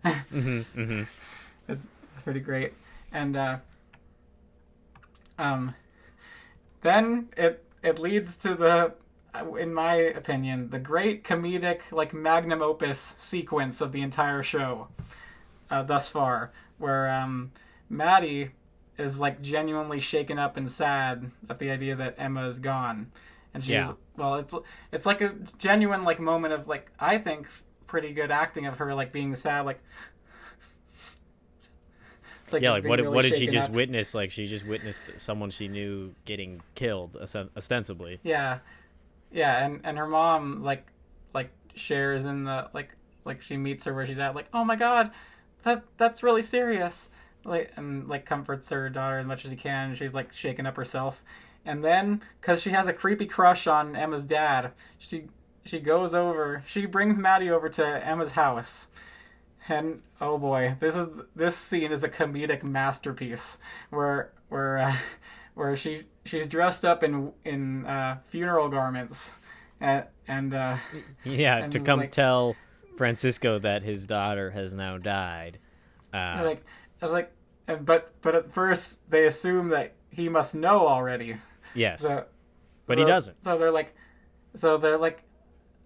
It's pretty great. And then it leads to the, in my opinion, the great comedic, like, magnum opus sequence of the entire show thus far, where Maddie is like genuinely shaken up and sad at the idea that Emma is gone, and she's well, it's like a genuine like moment of, like, I think pretty good acting of her, like being sad, like. Like, yeah, like what really did she just up. witness? Like she just witnessed someone she knew getting killed, ostensibly. Yeah, and her mom like shares in the like she meets her where she's at, like, oh my god, that's really serious, like, and like comforts her daughter as much as she can. And she's like shaking up herself, and then because she has a creepy crush on Emma's dad, she goes over, she brings Maddie over to Emma's house. And oh boy, this scene is a comedic masterpiece where she's dressed up in funeral garments and to come like, tell Francisco that his daughter has now died. But at first they assume that he must know already. Yes, but he doesn't.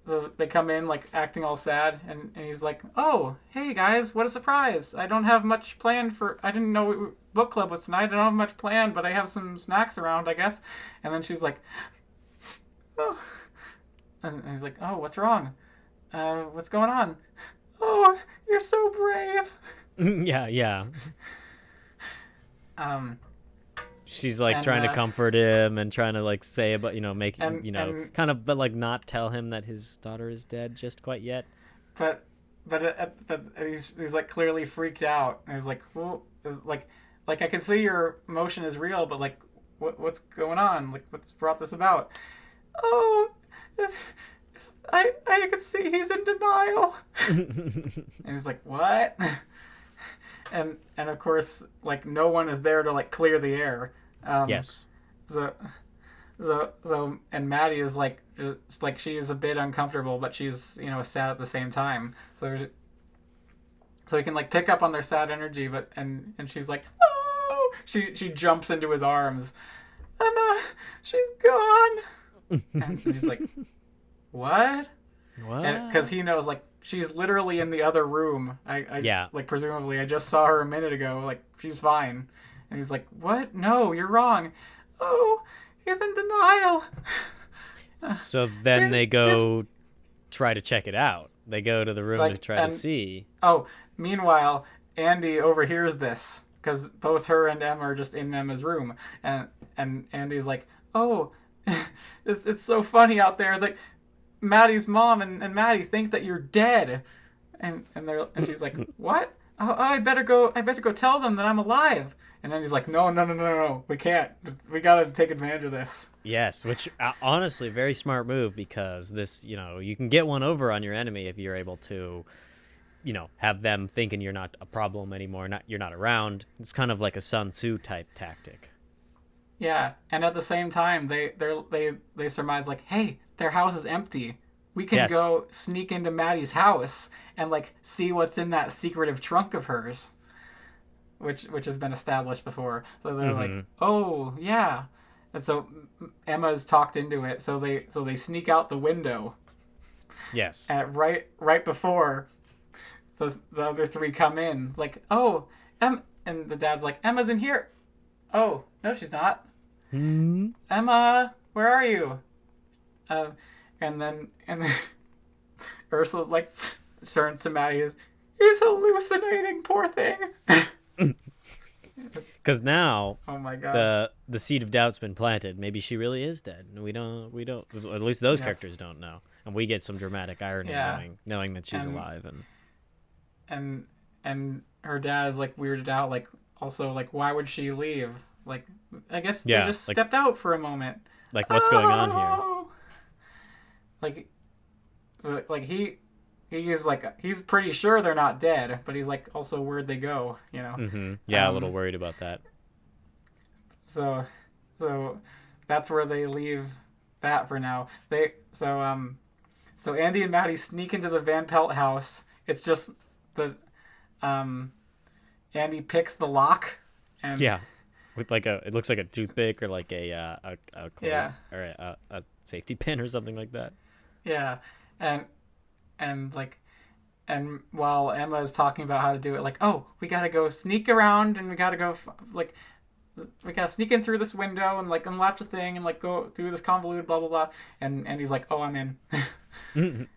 So they come in, like, acting all sad, and he's like, oh, hey, guys, what a surprise. I don't have much planned I didn't know book club was tonight. I don't have much planned, but I have some snacks around, I guess. And then she's like, oh. And he's like, oh, what's wrong? What's going on? Oh, you're so brave. Yeah. She's like trying to comfort him and trying to like say about, kind of, but like not tell him that his daughter is dead just quite yet. But he's like clearly freaked out. And he's like, well, like I can see your emotion is real, but like what's going on? Like, what's brought this about? Oh, I can see he's in denial. And he's like, what? And of course, like, no one is there to like clear the air. Yes. So and Maddie is like she is a bit uncomfortable, but she's sad at the same time. So he can like pick up on their sad energy, but and she's like, oh, she jumps into his arms. Emma, she's gone. And he's like, what? What? Because he knows, like, she's literally in the other room. Like, presumably, I just saw her a minute ago. Like, she's fine. And he's like, what? No, you're wrong. Oh, he's in denial. So then they go try to check it out. They go to the room to try to see. Oh, meanwhile, Andy overhears this because both her and Emma are just in Emma's room. And Andy's like, oh, it's so funny out there. Like, Maddie's mom and Maddie think that you're dead, and she's like, what? Oh, I better go tell them that I'm alive. And then he's like, no, we can't. We gotta take advantage of this. Yes, which honestly, very smart move, because this, you can get one over on your enemy if you're able to, have them thinking you're not a problem anymore, you're not around. It's kind of like a Sun Tzu type tactic. Yeah, and at the same time, they surmise, like, hey, their house is empty. We can go sneak into Maddie's house and like see what's in that secretive trunk of hers, which has been established before. So they're like, oh yeah, and so Emma's talked into it. So they sneak out the window. Yes. And right before the other three come in, like, oh, and the dad's like, Emma's in here. oh no, she's not. Hmm? Emma, where are you? Uh, and then Ursula's like turns to Maddie is he's hallucinating, poor thing. Because now Oh my god. the seed of doubt's been planted. Maybe she really is dead, and we don't. At least those Yes. characters don't know, and we get some dramatic irony Yeah. knowing that she's And alive. And and and her dad is like weirded out. Like also like why would she leave? Like I guess they yeah, just like stepped out for a moment. what's going on here? Oh! Like he's like he's pretty sure they're not dead, but he's like also where'd they go? You know. Mm-hmm. Yeah, a little worried about that. So so that's where they leave that for now. So Andy and Maddie sneak into the Van Pelt house. It's just the Andy picks the lock and Yeah, with like it looks like a toothpick or like a clothes, Yeah. or a safety pin or something like that. yeah, and like and while Emma is talking about how to do it, like, oh, we gotta go sneak around and we gotta go like we gotta sneak in through this window and like unlatch the thing and like go do this convoluted blah blah blah. And he's like, oh, I'm in.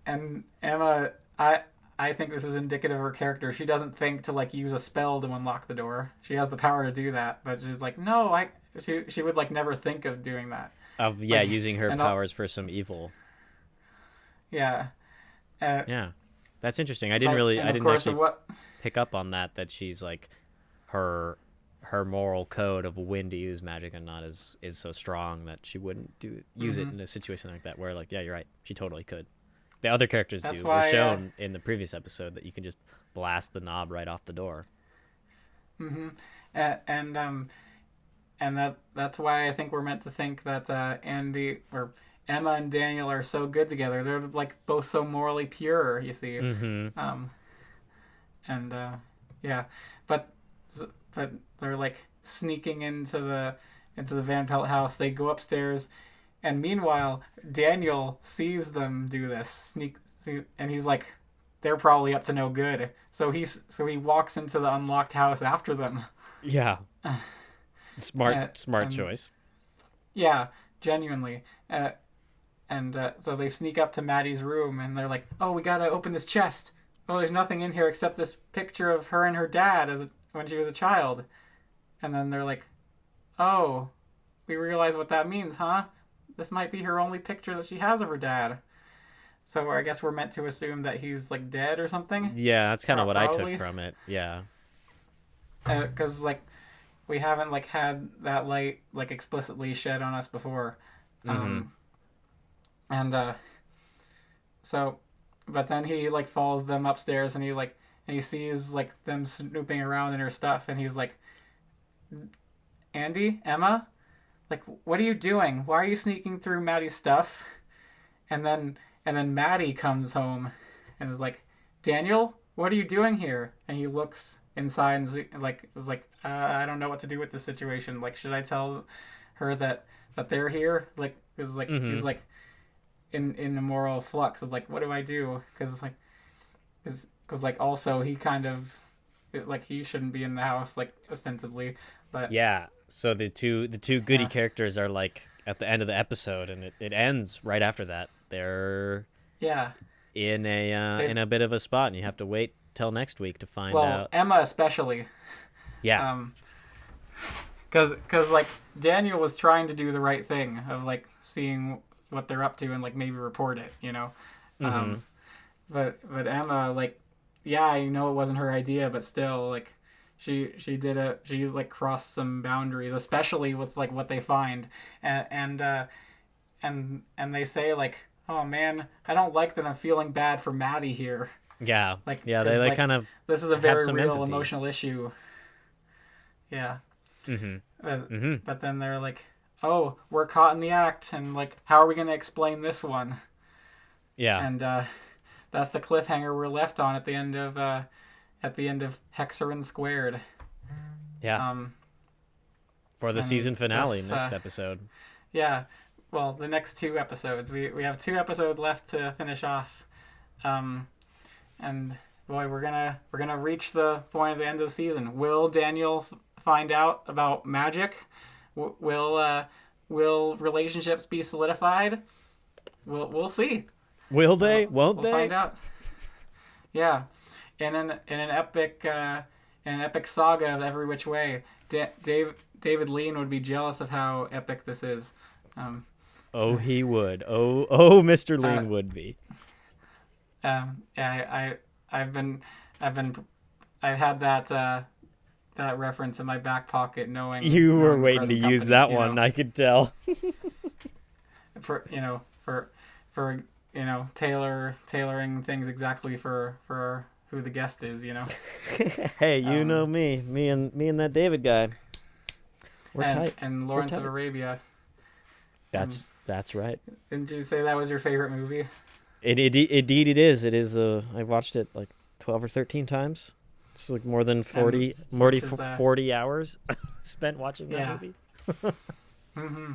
and Emma, I think this is indicative of her character. She doesn't think to like use a spell to unlock the door. She has the power to do that, but she's like, no, she would like never think of doing that. Of Like, using her and powers for some evil. Yeah. Yeah, that's interesting. I And didn't of course, actually what? pick up on that she's like her moral code of when to use magic and not is so strong that she wouldn't use it in a situation like that where like, yeah, you're right, she totally could. The other characters That's do. why, We're shown in the previous episode that you can just blast the knob right off the door. And that's why I think we're meant to think that Andy or Emma and Daniel are so good together. They're like both so morally pure, you see. And yeah, but they're like sneaking into the Van Pelt house. They go upstairs, and meanwhile Daniel sees them do this and he's like, they're probably up to no good. So he walks into the unlocked house after them. Yeah. Smart and- choice. Yeah, genuinely. So they sneak up to Maddie's room and they're like, "Oh, we gotta open this chest. Oh, there's nothing in here except this picture of her and her dad when she was a child." And then they're like, "Oh, we realize what that means, huh? This might be her only picture that she has of her dad." So I guess we're meant to assume that he's like dead or something. Yeah, that's kind of what I Probably. took from it. Yeah. Because like we haven't like had that light like explicitly shed on us before. And so but then he like follows them upstairs and he sees like them snooping around in her stuff and he's like, "Andy, Emma, like what are you doing? Why are you sneaking through Maddie's stuff?" And then Maddie comes home and is like, "Daniel, what are you doing here?" And he looks inside and is like, I don't know what to do with this situation. Like, should I tell her that they're here? Like, because like he's like in a moral flux of like, what do I do? Because like also he kind of like he shouldn't be in the house like ostensibly, but Yeah. So the two goody characters are like at the end of the episode, and it ends right after that. They're yeah. in a bit of a spot, and you have to wait till next week to find Well, out. Emma especially. Yeah. Because like Daniel was trying to do the right thing of like seeing what they're up to and like maybe report it, you know. But Emma, like, yeah, you know it wasn't her idea, but still like she like crossed some boundaries, especially with like what they find, and they say like, "Oh man, I don't like that I'm feeling bad for Maddie here." Yeah. Like, Yeah, it's they like, kind of this is a have very some real empathy. emotional issue. Yeah. But then they're like, "Oh, we're caught in the act, and like, how are we gonna explain this one?" Yeah. And that's the cliffhanger we're left on at the end of Hexoren Squared. Yeah. For the and season finale this, next episode. Yeah. Well, the next two episodes. We have 2 episodes left to finish off. And boy, we're gonna reach the point of the end of the season. Will Daniel find out about magic? Will relationships be solidified? We'll see. Will they? Won't We'll they? find out. Yeah, in an epic saga of every which way, David Lean would be jealous of how epic this is. Oh, he would. Oh, Mr. Lean would be. Yeah, I've had that reference in my back pocket, knowing You were knowing the waiting to present use company, that one. I could tell. for tailoring things exactly for who the guest is. Hey, you know me and that David guy. We're tight. And Lawrence of Arabia. That's right. Didn't you say that was your favorite movie? Indeed it is. It is. I watched it like 12 or 13 times. It's like more than 40 hours spent watching that movie. Mm-hmm.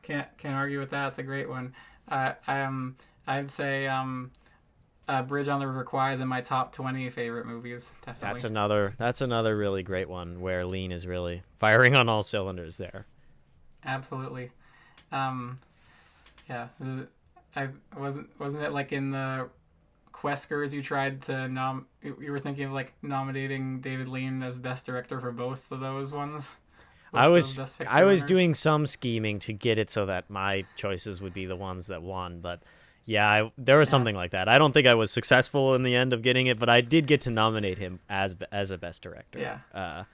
Can't argue with that. It's a great one. I'd say Bridge on the River Kwai is in my top 20 favorite movies. Definitely. That's another really great one where Lean is really firing on all cylinders there. Absolutely. Wasn't it like in the Questers you tried to you were thinking of like nominating David Lean as best director for both of those ones? I was doing some scheming to get it so that my choices would be the ones that won, but yeah, there was something like that. I don't think I was successful in the end of getting it, but I did get to nominate him as a best director. Yeah.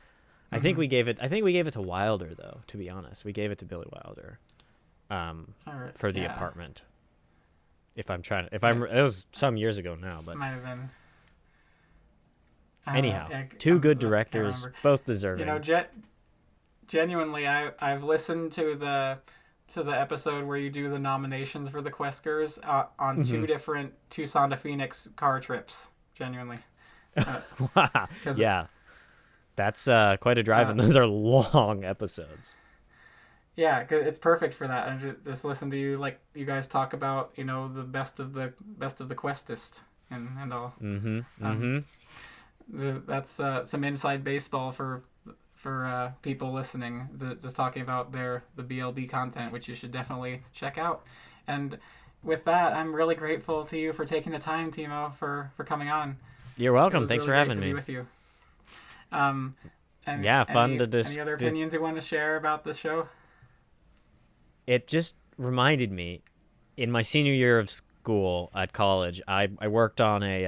I think we gave it to Wilder, though. To be honest, we gave it to Billy Wilder, for The Apartment. It was some years ago now, but might have been. Anyhow, two good directors, both deserving. Genuinely, I've listened to the episode where you do the nominations for the Questers on two different Tucson to Phoenix car trips. Genuinely. Yeah. That's quite a drive, and those are long episodes. Yeah, 'cause it's perfect for that. And just listen to you guys talk about the best of the Questist and all. That's some inside baseball for people listening. Just talking about the BLB content, which you should definitely check out. And with that, I'm really grateful to you for taking the time, Timo, for coming on. You're welcome. Thanks for having me. Be with you. Fun to discuss. Any other opinions you want to share about this show? It just reminded me, in my senior year of school at college, I worked on I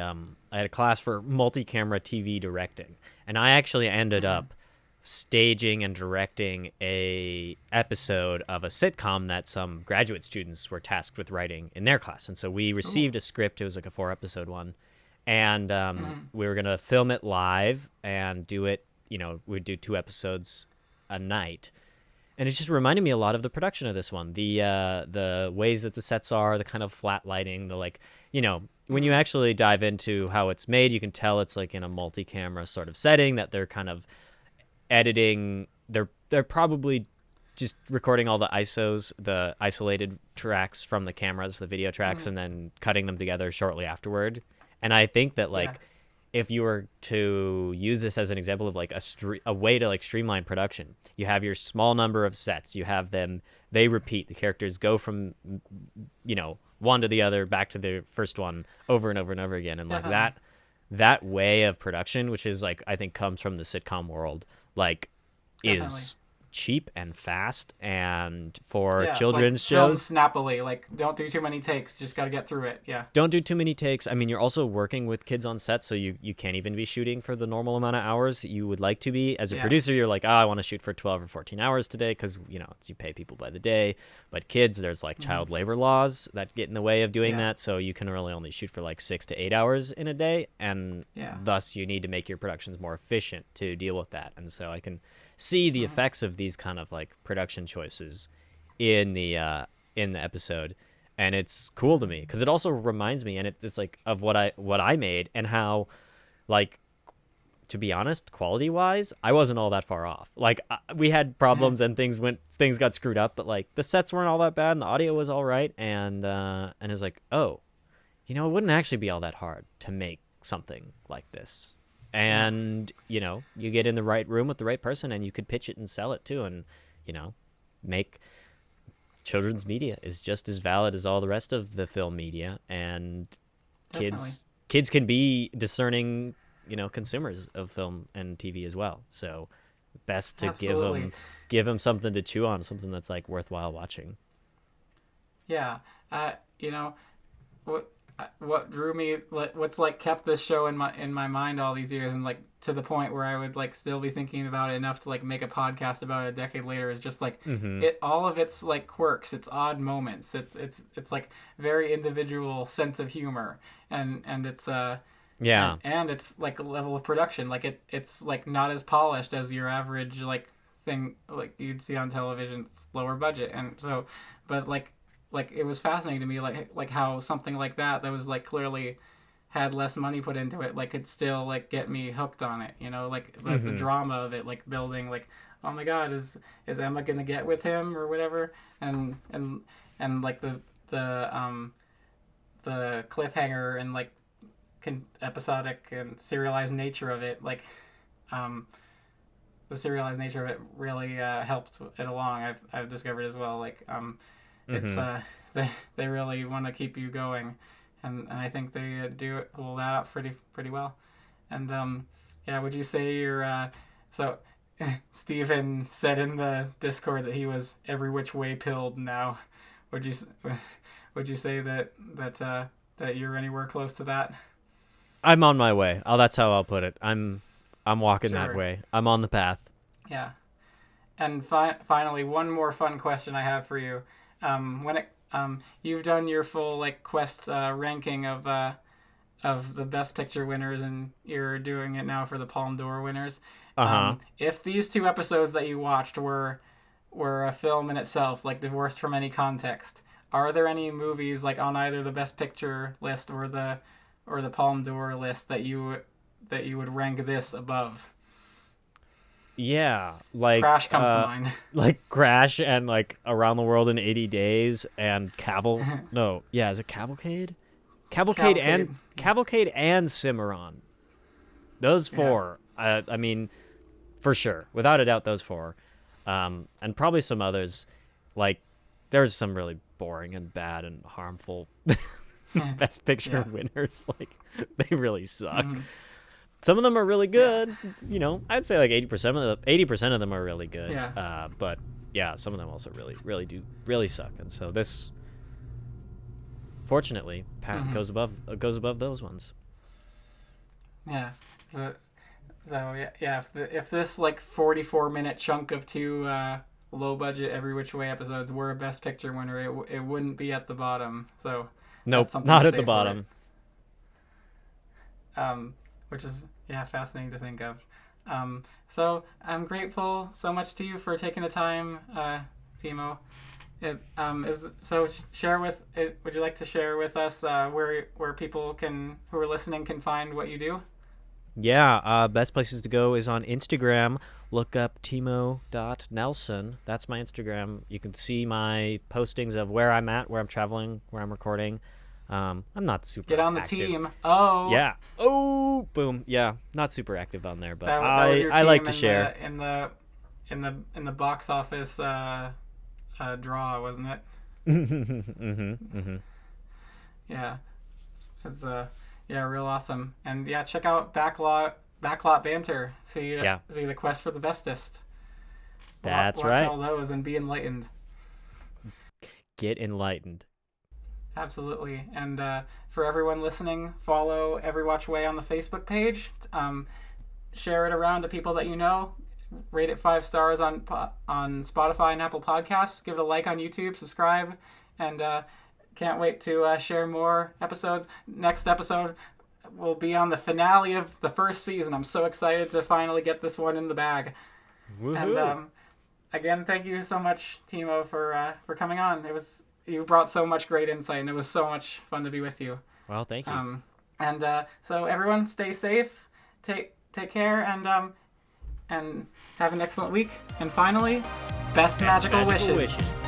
had a class for multi-camera TV directing, and I actually ended up staging and directing a episode of a sitcom that some graduate students were tasked with writing in their class. And so we received a script. It was like a 4-episode one. And we were going to film it live and do it, we'd do 2 episodes a night. And it just reminded me a lot of the production of this one. The ways that the sets are, the kind of flat lighting, when you actually dive into how it's made, you can tell it's like in a multi-camera sort of setting, that they're kind of editing. They're probably just recording all the ISOs, the isolated tracks from the cameras, the video tracks, and then cutting them together shortly afterward. And I think that if you were to use this as an example of like a way to like streamline production, you have your small number of sets, you have them, they repeat, the characters go from one to the other, back to the first one over and over and over again. And like that way of production, which is like, I think comes from the sitcom world, like is cheap and fast, and for children's shows, snappily, like don't do too many takes, just got to get through it. Don't do too many takes. I mean, you're also working with kids on set, so you can't even be shooting for the normal amount of hours you would like to be. As a producer, you're like, I want to shoot for 12 or 14 hours today, because you pay people by the day. But kids, there's like child labor laws that get in the way of doing that, so you can really only shoot for like 6 to 8 hours in a day, and thus you need to make your productions more efficient to deal with that. And so I can see the effects of these kind of like production choices in the episode, and it's cool to me because it also reminds me, and it's like of what I made, and how, like, to be honest, quality wise, I wasn't all that far off. Like we had problems and things got screwed up, but like the sets weren't all that bad and the audio was all right, and it's like, it wouldn't actually be all that hard to make something like this And you know, you get in the right room with the right person, and you could pitch it and sell it too, and you know, make children's media is just as valid as all the rest of the film media, and Definitely. kids can be discerning, you know, consumers of film and TV as well. So best to Absolutely. give them something to chew on, something that's like worthwhile watching. Yeah. You know, what drew me, what's like kept this show in my mind all these years, and like to the point where I would like still be thinking about it enough to like make a podcast about it a decade later, is just like it, all of its like quirks, its odd moments, it's like very individual sense of humor, and it's Yeah. and it's like a level of production, like it's like not as polished as your average like thing like you'd see on television. It's lower budget, and so, but like it was fascinating to me, like how something like that was like clearly had less money put into it, like could still like get me hooked on it, you know, like the drama of it, like building, like, oh my god, is Emma gonna get with him or whatever, and like the cliffhanger and like episodic and serialized nature of it, like the serialized nature of it really helped it along. I've discovered as well, like it's they really want to keep you going, and I think they pull that up pretty well. And yeah, would you say you're so Steven said in the Discord that he was every which way pilled now. Would you say that you're anywhere close to that? I'm on my way. Oh, that's how I'll put it. I'm walking that Sure. way. I'm on the path. Yeah. And finally, one more fun question I have for you. When it you've done your full like Quest ranking of the Best Picture winners, and you're doing it now for the Palme d'Or winners. If these two episodes that you watched were a film in itself, like divorced from any context, are there any movies like on either the Best Picture list or the Palme d'Or list that you would rank this above? Yeah, like Crash comes to mind. like Crash and like Around the World in 80 Days and no, yeah, is it Cavalcade? Cavalcade and Cimarron. Those four, I mean, for sure, without a doubt, those four, and probably some others. Like, there's some really boring and bad and harmful Best Picture winners. Like, they really suck. Some of them are really good. You know, I'd say like 80% of them are really good. Yeah. But yeah, some of them also really suck. And so this, fortunately, goes above those ones. Yeah. Yeah. If this like 44-minute chunk of two low budget every which way episodes were a Best Picture winner, it wouldn't be at the bottom. So nope, not at the bottom. Which is fascinating to think of. So I'm grateful so much to you for taking the time, Timo. Would you like to share with us where people who are listening can find what you do? Yeah, best places to go is on Instagram. Look up Timo.Nelson. That's my Instagram. You can see my postings of where I'm at, where I'm traveling, where I'm recording. I'm not super Get on the active. team. Oh. Yeah. Oh, boom. Yeah, not super active on there, but that was your I team like to share. In the box office draw, wasn't it? Yeah. It's real awesome. And yeah, check out Backlot Banter. See the quest for the bestest. That's watch right. all those and be enlightened. Get enlightened. Absolutely. And for everyone listening, follow EveRe-Watch Way on the Facebook page. Share it around to people that you know. Rate it 5 stars on Spotify and Apple Podcasts. Give it a like on YouTube. Subscribe. And can't wait to share more episodes. Next episode will be on the finale of the first season. I'm so excited to finally get this one in the bag. Woohoo. And again, thank you so much, Timo, for coming on. You brought so much great insight, and it was so much fun to be with you. Well, thank you. So everyone, stay safe, take care, and have an excellent week. And finally, best magical wishes.